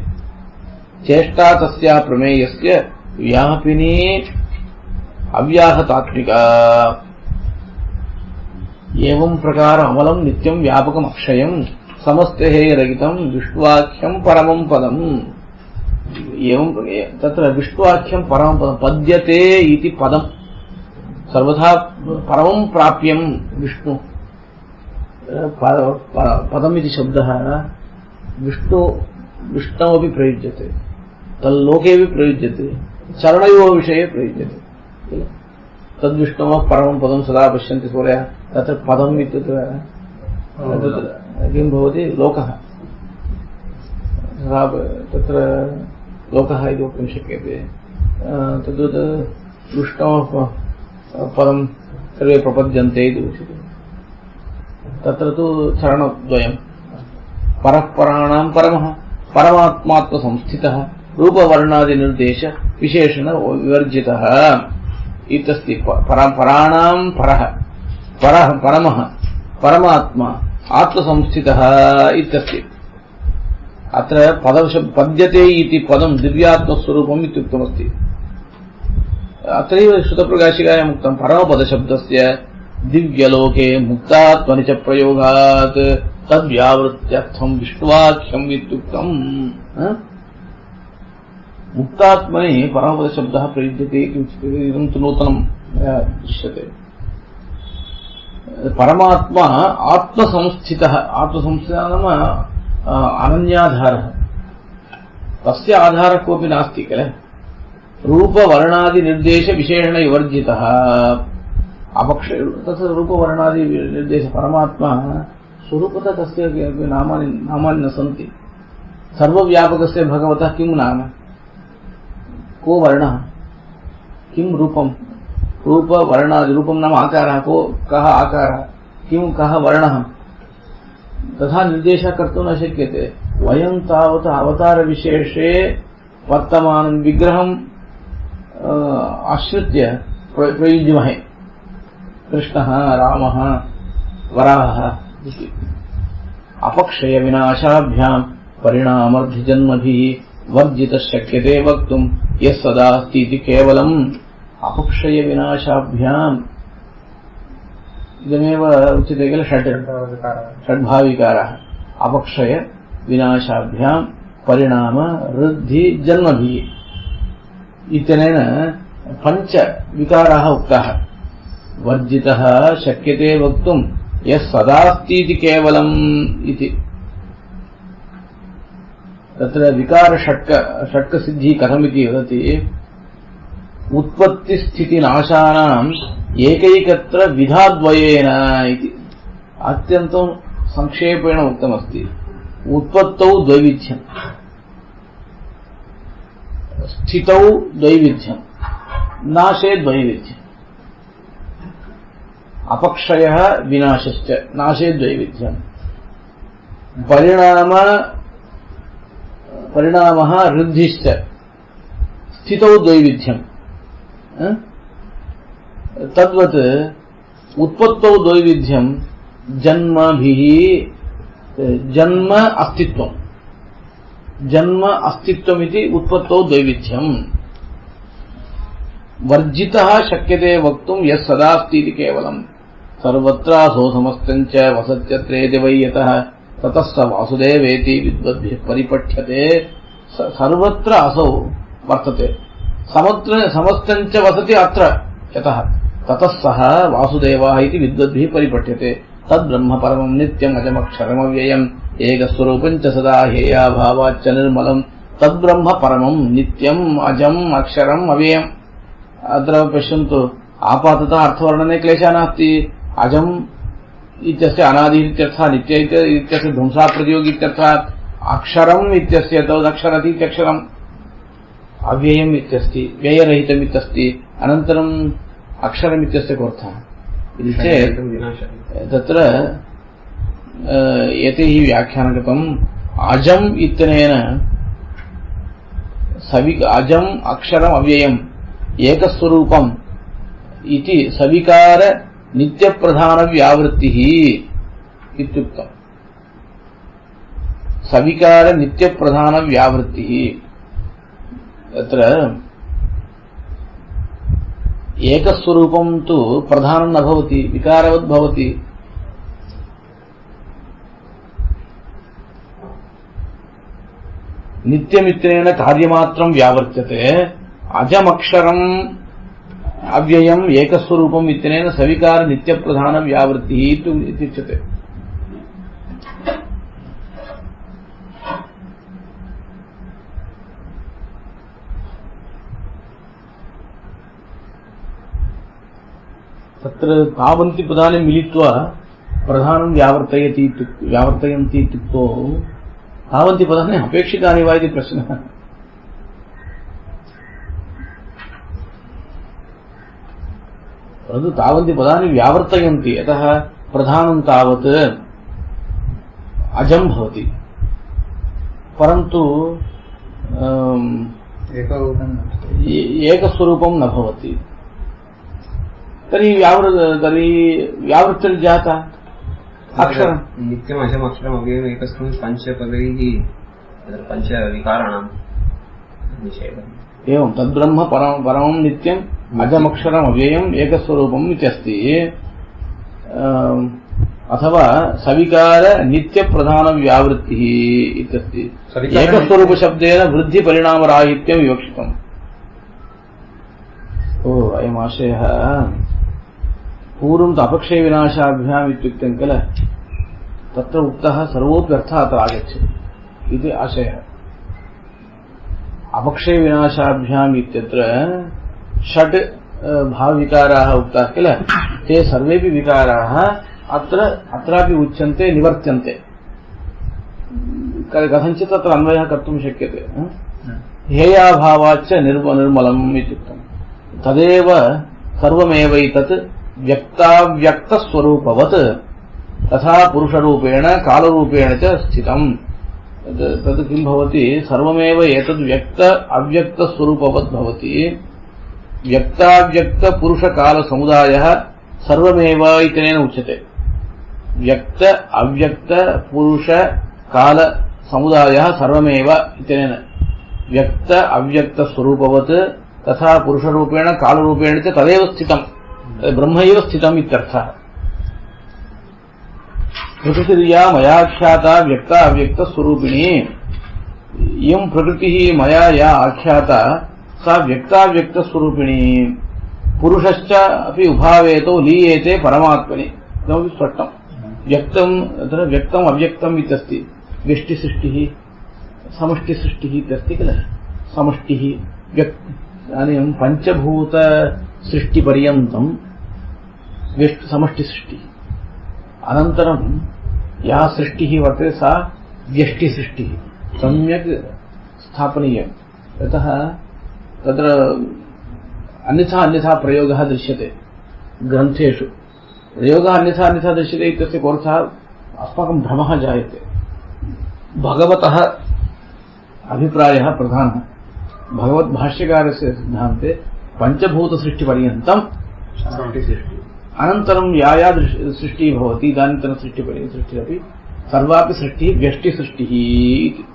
S1: चेष्टा तस्या प्रमेयस्य व्यापिनी अव्याहतात्मिका, एवं प्रकार अमलं नित्यं व्यापकम् अक्षयम् समस्तेहेयरहितं विष्णुवाख्यं परमं पदम्। एवं तत्र विष्णुवाख्यं परमं पदं पद्यते इति पदं सर्वथा परमं प्राप्यं विष्णु पदम् इति शब्दः विष्णोऽपि प्रयुज्यते, तल्लोकेऽपि प्रयुज्यते, चरणयोः विषये प्रयुज्यते। तद्विष्णोः परमं पदं सदा पश्यन्ति सूर्यः, तत्र पदम् इत्यत्र किं भवति, लोकः, तत्र लोकः इति वक्तुं शक्यते। तद्वत् विष्णोः पदं सर्वे प्रपद्यन्ते इति उच्यते। तत्र तु चरणद्वयं, परः पराणां परमः, परमात्मात्मसंस्थितः, रूपवर्णादिनिर्देश विशेषण विवर्जितः इत्यस्ति। पराणां परः, परः परमः, परमात्मा आत्मसंस्थितः इत्यस्ति। अत्र पद्यते इति पदं दिव्यात्मस्वरूपम् इत्युक्तमस्ति। अत्रैव श्रुतप्रकाशिकायाम् उक्तं परमपदशब्दस्य दिव्यलोके मुक्तात्मनि च प्रयोगात् तद्व्यावृत्त्यर्थं विष्णुवाख्यम् इत्युक्तम्। मुक्तात्मनि परमपदशब्दः प्रयुज्यते इति उच्यते। इदं तु नूतनं दृश्यते। परमात्मा आत्मसंस्थितः, आत्मसंस्थितः नाम अनन्याधारः, तस्य आधारः कोऽपि नास्ति किल। रूपवर्णादिनिर्देश विशेषण विवर्जितः, अपक्षय तस्य रूपवर्णादिनिर्देश परमात्मा स्वरूपतः तस्य नामानि न सन्ति। सर्वव्यापकस्य भगवतः किं नाम, को वर्णः, किं रूपं, रूपवर्णादि, रूपं नाम आकारः, को कः आकारः, किं कः वर्णः, तथा निर्देशः कर्तुं न शक्यते। वयं तावत् अवतारविशेषे वर्तमानं विग्रहम् आश्रित्य प्रयुज्महे। कृष्णः, रामः, वराहः इति। अपक्षय विनाशाभ्यां परिणामर्धिजन्मभिः वर्जितः शक्यते वक्तुं यः सदा अस्ति इति केवलम्। अपक्षय विनाशाभ्याम् इदमेव उच्यते किल, षड्भाविकाराः। अपक्षय विनाशाभ्यां परिणाम वृद्धि जन्मभिः इत्यनेन पञ्च विकाराः उक्ताः। वर्जितः शक्यते वक्तुं यः सदास्ति इति केवलम् इति। तत्र विकार षट्कसिद्धिः कथमिति वदति, उत्पत्तिस्थितिनाशानाम् एकैकत्र विधाद्वयेन इति। अत्यन्तं संक्षेपेण उक्तमस्ति। उत्पत्तौ द्वैविध्यम्, स्थितौ द्वैविध्यम्, नाशे द्वैविध्यम्। अपक्षयः विनाशश्च, नाशे द्वैविध्यम्। परिणामः वृद्धिश्च, स्थितौ द्वैविध्यम तद्वत् उत्पत्तौ द्वैविध्यम जन्मभिः जन्म अस्तित्वमिति उत्पत्तौ द्वैविध्यम वर्जितः शक्यते वक्तुं यत् सदास्ति इति केवलम् सर्वत्रासौ समस्तञ्च वसत्यत्रेति वै यतः ततः स वासुदेवेति विद्वद्भिः परिपठ्यते सर्वत्र असौ वर्तते समस्तञ्च वसति अत्र यतः ततः सः वासुदेवः इति विद्वद्भिः परिपठ्यते तद्ब्रह्म परमं नित्यम् अजमक्षरमव्ययम् एकस्वरूपञ्च सदा हेयाभावाच्च निर्मलम् तद्ब्रह्म परमं नित्यम् अजम् अक्षरम् अव्ययम् अत्र पश्यन्तु आपाततः अर्थवर्णने क्लेशः नास्ति अजम् इत्यस्य अनादिः इत्यर्थः नित्य इत्यस्य ध्वंसाप्रतियोगी इत्यर्थः अक्षरम् इत्यस्य तदक्षरति इत्यक्षरम् अव्ययम् इत्यस्ति व्ययरहितम् इत्यस्ति अनन्तरम् अक्षरमित्यस्य कोऽर्थः इति चेत् तत्र एतैः व्याख्यानकृतम् अजम् इत्यनेन अजम् अक्षरम् अव्ययम् एकस्वरूपम् इति सविकार नित्यप्रधानव्यावृत्तिः इत्युक्तम् सविकार नित्यप्रधानव्यावृत्तिः तत्र एकस्वरूपं तु प्रधानं न भवति विकारवत् भवति नित्यमित्रेण कार्यमात्रं व्यावर्त्यते अजमक्षरम् अव्ययम् एकस्वरूपम् इत्यनेन सविकार नित्यप्रधानव्यावृत्तिः इत्युच्यते तत्र तावन्ति पदानि मिलित्वा प्रधानं व्यावर्तयन्ति इत्युक्तौ तावन्ति पदानि अपेक्षितानि वा इति प्रश्नः परन्तु तावन्ति पदानि व्यावर्तयन्ति यतः प्रधानं तावत् अजं भवति परन्तु एकस्वरूपं न भवति तर्हि व्यावृत्तिर्जाता अक्षरं
S2: नित्यम् अजम् अक्षरम् अव्ययम् एकस्मिन् पञ्चपदैः पञ्चविकाराणां निषेधः
S1: एवं तद्ब्रह्म परमं नित्यम् अजमक्षरम् अव्ययम् एकस्वरूपम् इत्यस्ति अथवा सविकार नित्यप्रधानव्यावृत्तिः इत्यस्ति एकस्वरूपशब्देन वृद्धिपरिणामराहित्यं विवक्षितम् ओ अयमाशयः पूर्वं तु अपक्षयविनाशाभ्याम् इत्युक्तं किल तत्र उक्तः सर्वोऽपि अर्थः अत्र आगच्छति इति आशयः अपक्षयविनाशाभ्याम् इत्यत्र षट् भावविकाराः उक्ताः किल ते सर्वेपि विकाराः अत्रापि उच्यन्ते निवर्त्यन्ते कथञ्चित् तत्र अन्वयः कर्तुं शक्यते हेयाभावाच्च निर्मलम् इत्युक्तम् तदेव सर्वमेवैतत् व्यक्ताव्यक्तस्वरूपवत् तथा पुरुषरूपेण कालरूपेण च स्थितम् तत् किं भवति सर्वमेव एतद् व्यक्त अव्यक्तस्वरूपवत् भवति व्यक्ताव्यक्तपुरुषकालसमुदायः सर्वमेव इत्यनेन उच्यते व्यक्त अव्यक्तपुरुषकालसमुदायः सर्वमेव इत्यनेन व्यक्त अव्यक्तस्वरूपवत् तथा पुरुषरूपेण कालरूपेण च तदेव स्थितम् ब्रह्मैव स्थितम् इत्यर्थः प्रकृतिर्या मयाख्याता व्यक्ता अव्यक्तस्वरूपिणी इयं प्रकृतिः मया या आख्याता सा व्यक्ताव्यक्तस्वरूपिणी पुरुषश्च अपि उभावेतो लीयेते परमात्मनि इदमपि स्पष्टम् व्यक्तम् अत्र व्यक्तम् अव्यक्तम् इत्यस्ति व्यष्टिसृष्टिः समष्टिसृष्टिः इत्यस्ति किल समष्टिः इदानीं पञ्चभूतसृष्टिपर्यन्तं समष्टिसृष्टिः अनन्तरं या सृष्टिः वर्तते सा व्यष्टिसृष्टिः सम्यक् स्थापनीयं यतः तत्र अन्यथा प्रयोगः दृश्यते ग्रन्थेषु प्रयोगः अन्यथा दृश्यते इत्यस्य कोऽर्थः अस्माकं भ्रमः जायते भगवतः अभिप्रायः प्रधानः भगवद्भाष्यकारस्य सिद्धान्ते पञ्चभूतसृष्टिपर्यन्तम् अनन्तरं या या सृष्टिः भवति इदानीन्तन सृष्टिरपि सर्वापि सृष्टिः व्यष्टिसृष्टिः इति।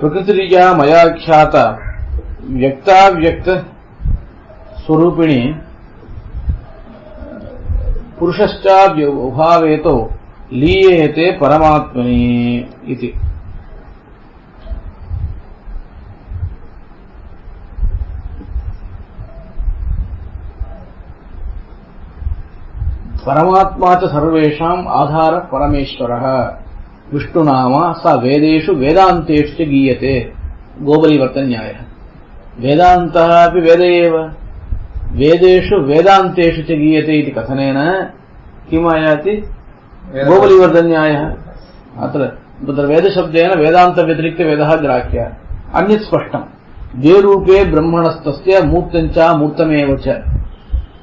S1: प्रकृतिरीत्या मया ख्यात व्यक्ताव्यक्त स्वरूपिणी पुरुषश्चाव्यभावेतो लीयेते परमात्मनि इति। परमात्मा च सर्वेषाम् आधारः परमेश्वरः विष्णुनामा स वेदेषु वेदान्तेषु च गीयते। गोबलीवर्तन्यायः। वेदान्तः अपि वेद एव, वेदेषु वेदान्तेषु च गीयते इति कथनेन किम् आयाति? गोबलीवर्तन्यायः। अत्र वेदशब्देन वेदान्तव्यतिरिक्त वेदः ग्राह्यः। अन्यत् स्पष्टम्, द्वे रूपे ब्रह्मणस्तस्य मूर्तं च मूर्तमेव च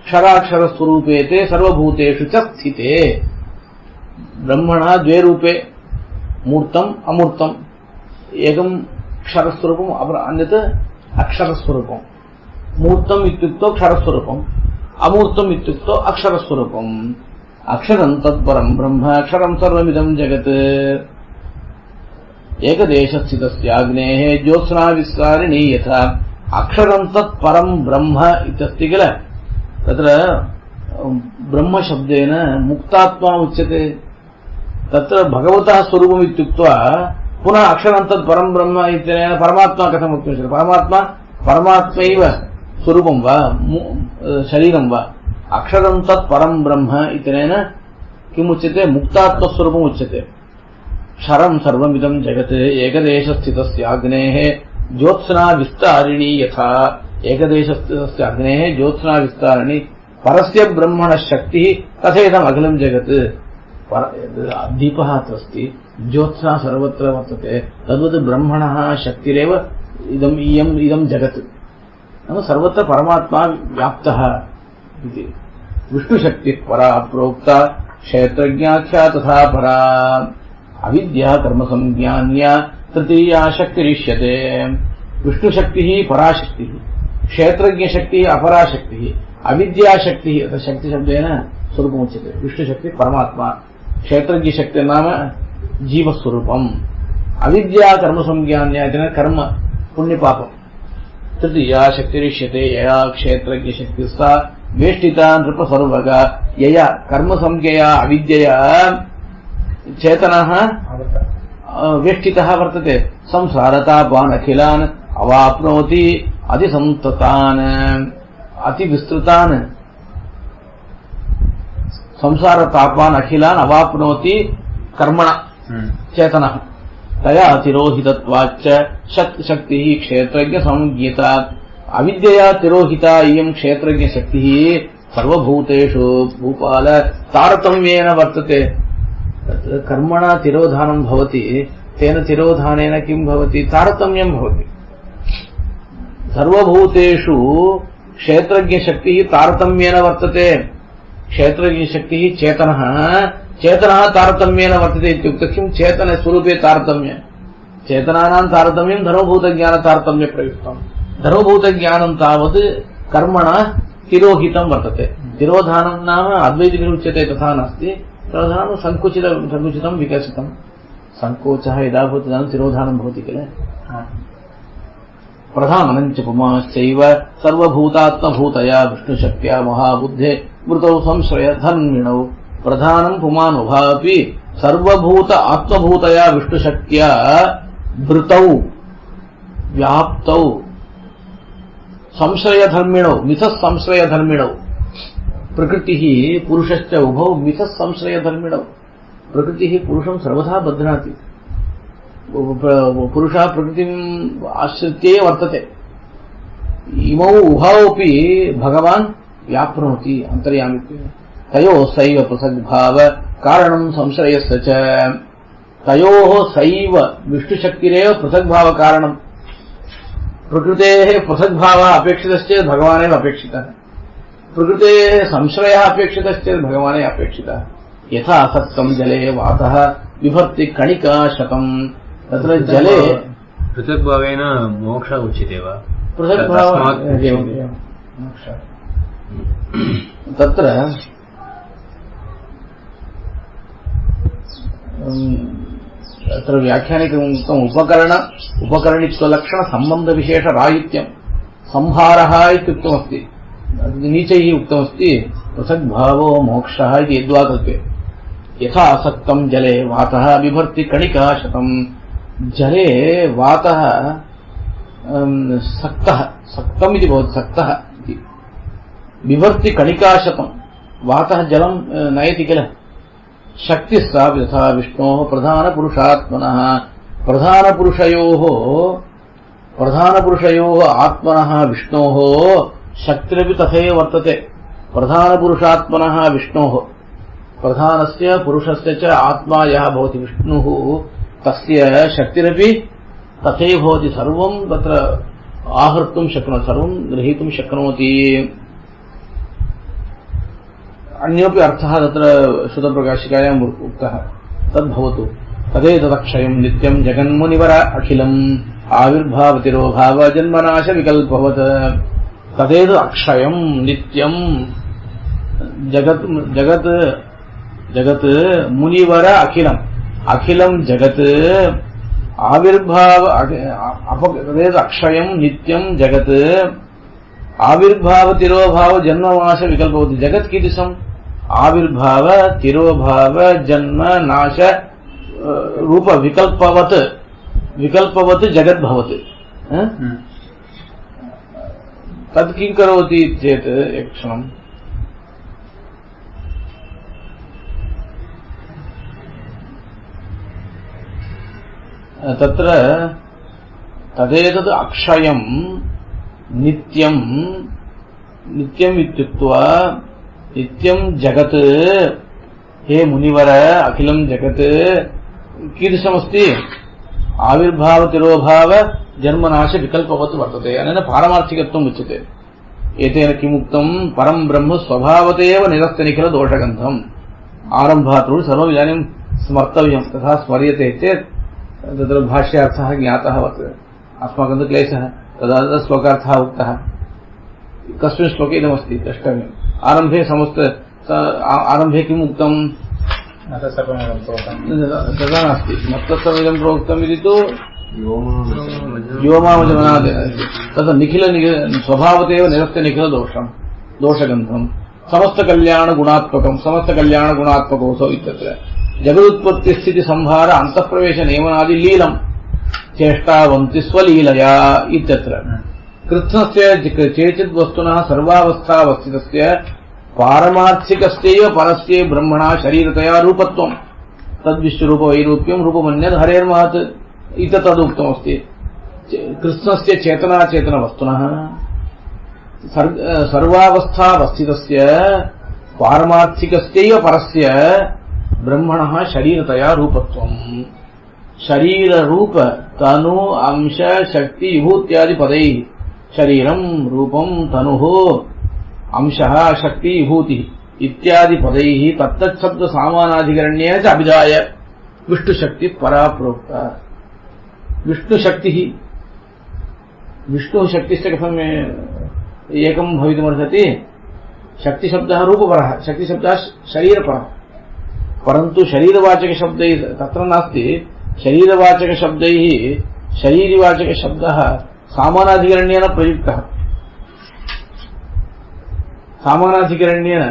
S1: क्षराक्षरस्वरूपे ते सर्वभूतेषु च स्थिते। ब्रह्मणः द्वे रूपे, मूर्तम् अमूर्तम्। एकम् क्षरस्वरूपम् अन्यत् अक्षरस्वरूपम्। मूर्तम् इत्युक्तौ क्षरस्वरूपम्, अमूर्तम् इत्युक्तौ अक्षरस्वरूपम्। अक्षरं तत्परं ब्रह्म, अक्षरं सर्वमिदं जगत्। एकदेशस्थितस्याग्नेः ज्योत्स्नाविस्तारिणी यथा अक्षरं तत्परं ब्रह्म इत्यस्ति किल। तत्र ब्रह्मशब्देन मुक्तात्मा उच्यते। तत्र भगवतः स्वरूपम् इत्युक्त्वा पुनः अक्षरं तत्परं ब्रह्म इत्यनेन परमात्मा कथं वक्तुं शक्यते? परमात्मैव स्वरूपं वा शरीरं वा? अक्षरं तत्परं ब्रह्म इत्यनेन किम् उच्यते? मुक्तात्मस्वरूपम् उच्यते। क्षरं सर्वमिदं जगत् एकदेशस्थितस्य अग्नेः ज्योत्स्ना विस्तारिणी यथा। एकदेशस्थितस्य अग्नेः ज्योत्स्ना विस्तारिणी परस्य ब्रह्मणः शक्तिः तथेदम् अखिलं जगत्। दीपः अत्र अस्ति, ज्योत्स्ना सर्वत्र वर्तते, तद्वत् ब्रह्मणः शक्तिरेव इदं जगत्। नाम सर्वत्र परमात्मा व्याप्तः इति। विष्णुशक्तिः परा प्रोक्ता क्षेत्रज्ञाख्या तथा परा। अविद्या कर्मसंज्ञान्या तृतीया शक्तिरिष्यते। विष्णुशक्तिः पराशक्तिः, क्षेत्रज्ञशक्तिः अपराशक्तिः, अविद्याशक्तिः। अतः शक्तिशब्देन स्वरूपमुच्यते। विष्णुशक्तिः परमात्मा, क्षेत्रज्ञशक्ति नाम जीवस्वरूपम्, अविद्या कर्मसंज्ञान्या कर्म पुण्यपापम्। तृतीया शक्तिरिष्यते यया क्षेत्रज्ञशक्तिः सा वेष्टिता नृपसर्वगा। यया कर्मसंज्ञया अविद्यया चेतनः वेष्टितः वर्तते। संसारतापान् अखिलान् अवाप्नोति अतिसंततान् अतिविस्तृतान्। संसारतापान् अखिलान् अवाप्नोति कर्मणा चेतनः। तया तिरोहितत्वाच्च शक्तिः क्षेत्रज्ञ संज्ञिता। अविद्यया तिरोहिता इयं क्षेत्रज्ञशक्तिः सर्वभूतेषु भूपाल तारतम्येन वर्तते। कर्मणा तिरोधानं भवति, तेन तिरोधानेन किं भवति? तारतम्यं भवति। सर्वभूतेषु क्षेत्रज्ञशक्तिः तारतम्येन वर्तते। क्षेत्रज्ञशक्तिः चेतनः तारतम्येन वर्तते इत्युक्ते किं? चेतनस्वरूपे तारतम्य। चेतनानां तारतम्यं धर्मभूतज्ञानतारतम्य प्रयुक्तम्। धर्मभूतज्ञानं तावत् कर्मणा तिरोहितं वर्तते। तिरोधानं नाम अद्वैतिभिः उच्यते तथा नास्ति। तिरोधानं संकुचितं विकसितं। संकोचः यदा भवति तदानीं तिरोधानं भवति किल। प्रधानञ्च पुमाश्चैव सर्वभूतात्मभूतया विष्णुशक्त्या महाबुद्धे मृतौ संश्रयधर्मिणौ। प्रधानं पुमानुभावपि सर्वभूत आत्मभूतया विष्णुशक्त्या भृतौ व्याप्तौ संश्रयधर्मिणौ मिथः संश्रयधर्मिणौ। प्रकृतिः पुरुषश्च उभौ मिथः संश्रयधर्मिणौ। प्रकृतिः पुरुषं सर्वथा बध्नाति। पुरुषः प्रकृतिम् आश्रित्य वर्तते। इमौ उभौपि भगवान् व्याप्नोति अन्तर्यामित्वेन। तयोः सैव पृथग्भाव कारणं संश्रयस्य च। तयोः सैव विष्णुशक्तिरेव पृथग्भाव कारणम्। प्रकृतेः पृथग्भावः अपेक्षितश्चेत् भगवानेव अपेक्षितः। प्रकृतेः संश्रयः अपेक्षितश्चेत् भगवाने अपेक्षितः। यथा सत्कं जले वातः बिभर्ति कणिका शतम्। तत्र जले
S3: पृथग्भावेन मोक्ष उच्यते वा?
S1: पृथग्भावः तत्र अत्र व्याख्यानिकम् उक्तम् उपकरणित्वलक्षणसम्बन्धविशेषराहित्यं संहारः इत्युक्तमस्ति। नीचैः उक्तमस्ति पृथग्भावो मोक्षः इति यद्वा कल्प्ये। यथा आसक्तं जले वातः बिभर्ति कणिका शतम्। जले वातः सक्तम् इति भवति, सक्तः इति बिभर्ति कणिका शतम्। वातः जलं नयति किल। शक्तिः सा यथा विष्णोः प्रधानपुरुषात्मनः। प्रधानपुरुषयोः आत्मनः विष्णोः शक्तिरपि तथैव वर्तते। प्रधानपुरुषात्मनः विष्णोः, प्रधानस्य पुरुषस्य च आत्मा यः भवति विष्णुः, तस्य शक्तिरपि तथैव भवति। सर्वं तत्र आहर्तुं शक्नोति, सर्वं ग्रहीतुं शक्नोति। अन्योपि अर्थः तत्र श्रुतप्रकाशिकायाम् उक्तः, तद्भवतु। तदेतदक्षयं नित्यं जगन्मुनिवर अखिलम् आविर्भावतिरोभाव जन्मनाश विकल्पवत्। तदेतु अक्षयं नित्यं जगत् मुनिवर अखिलम्, अखिलं जगत् आविर्भाव तदेतु अक्षयं नित्यं जगत् आविर्भाव तिरोभाव जन्मनाश विकल्पवत्। जगत् कीदृशम्? आविर्भाव तिरोभाव जन्म नाश रूप विकल्पवत् जगद्भवत्। तद् किं करोति चेत् एकक्षणम् तत्र तदेतद् अक्षयं नित्यम् इत्युक्त्वा नित्यं जगत् हे मुनिवर अखिलं जगत् कीदृशमस्ति? आविर्भाव तिरोभाव जन्मनाश विकल्पवत् वर्तते। अनेन पारमार्थिकत्वम् उच्यते। एतेन किमुक्तं? परं ब्रह्म स्वभावतैव निरस्तनिखिल दोषगन्धम्। आरम्भात् सर्वम् इदानीं स्मर्तव्यं। तथा स्मर्यते चेत् तत्र भाष्यार्थः ज्ञातः वर्तते। अस्माकं तु क्लेशः। तदा श्लोकार्थः उक्तः। कस्मिन् श्लोके इदमस्ति द्रष्टव्यम्। आरम्भे किम् उक्तम्? तथा नास्ति। मत्तत्सर्वमिदं प्रोक्तम् इति तु व्योमावजमनात् तत् निखिल स्वभावतैव निरस्य निखिल दोषगन्धम् समस्तकल्याणगुणात्मकोऽसौ इत्यत्र जगदुत्पत्तिस्थिति संहार अन्तःप्रवेश नियमनादि लीलम् चेष्टावन्ति स्वलीलया इत्यत्र कृत्स्नस्य चेचिद्वस्तुनः सर्वावस्थावस्थितस्य पारमार्थिकस्यैव परस्य ब्रह्मणा शरीरतया रूपत्वम् तद्विश्वरूपवैरूप्यम् रूपमन्यद् हरेर्महत् इति तदुक्तमस्ति। कृत्स्नस्य चेतनाचेतनवस्तुनः सर्वावस्थावस्थितस्य पारमार्थिकस्यैव परस्य ब्रह्मणः शरीरतया रूपत्वम्। शरीर रूप तनु अंश शक्ति विभूत्यादि पदैः शरीरं रूपं तनुः अंशः शक्ति विभूतिः इत्यादि पदैः तत्तच्छब्द सामानाधिकरण्येन च अभिधाय विष्णुशक्ति परा प्रोक्ता। विष्णुशक्तिः विष्णुशक्तिश्च कथम् एकं भवितुमर्हति? शक्तिशब्दः रूपपरः, शक्तिशब्दः शरीरपरः। परन्तु शरीरवाचकशब्दैः तत्र नास्ति। शरीरवाचकशब्दैः शरीरवाचकशब्दः सामानाधिकरण्येन प्रयुक्तः, सामानाधिकरण्येन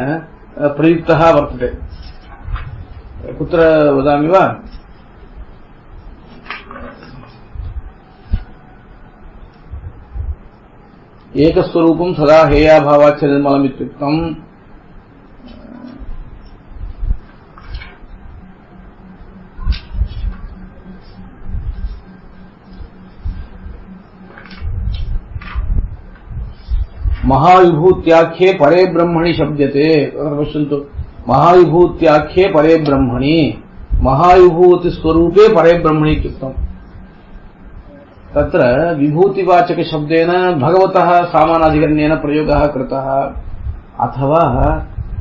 S1: प्रयुक्तः वर्तते। कुत्र वदामि वा? एकस्वरूपं सदा हेयाभावाच्च निर्मलम् इत्युक्तम्। महाविभूत्याख्ये परे ब्रह्मणि शब्दते। पश्यन्तु, महाविभूत्याख्ये परे ब्रह्मणि, महाविभूतिस्वरूपे परे ब्रह्मणि इत्युक्तम्। तत्र विभूतिवाचकशब्देन भगवतः सामानाधिकरण्येन प्रयोगः कृतः। अथवा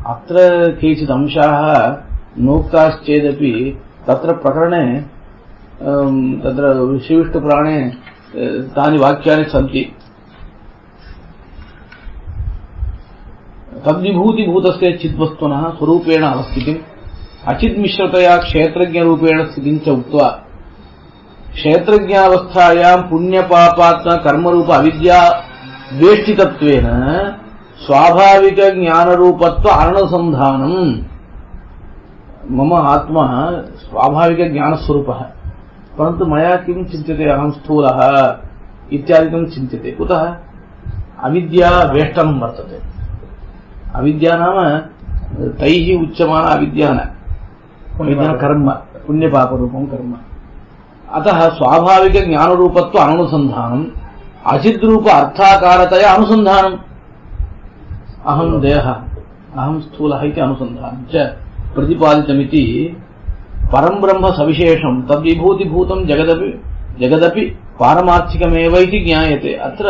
S1: अत्र केचित् अंशाः नोक्ताश्चेदपि तत्र प्रकरणे तत्र विशिष्टपुराणे तानि वाक्यानि सन्ति। तद्विभूतिभूतस्य चिद्वस्तुनः स्वरूपेण अवस्थितिम् अचिद्मिश्रतया क्षेत्रज्ञरूपेण स्थितिं च उक्त्वा क्षेत्रज्ञावस्थायां पुण्यपापात्म कर्मरूप अविद्या द्वेष्टितत्वेन स्वाभाविक ज्ञानरूपत्व अननुसन्धानम् मम आत्मा स्वाभाविक ज्ञानस्वरूपः परन्तु मया किं चिन्त्यते अहं स्थूलः इत्यादिकं चिन्त्यते। कुतः? अविद्या वेष्टनं वर्तते। अविद्या नाम तैः उच्यमाना अविद्या न कर्म पुण्यपापरूपं कर्म। अतः स्वाभाविक ज्ञानरूपत्व अननुसन्धानम् अचिद्रूप अर्थाकारतया अनुसन्धानम् अहं देहः अहं स्थूलः इति अनुसन्धानं च प्रतिपादितमिति परं ब्रह्म सविशेषं तद्विभूतिभूतं जगदपि पारमार्थिकमेव इति ज्ञायते। अत्र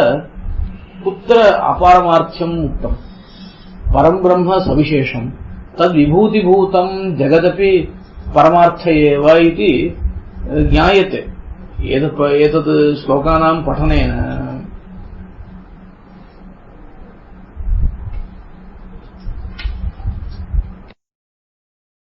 S1: कुत्र अपारमार्थ्यम् उक्तम्? परं ब्रह्म सविशेषं तद्विभूतिभूतं जगदपि परमार्थ एव इति ज्ञायते। एतत् श्लोकानां पठनेन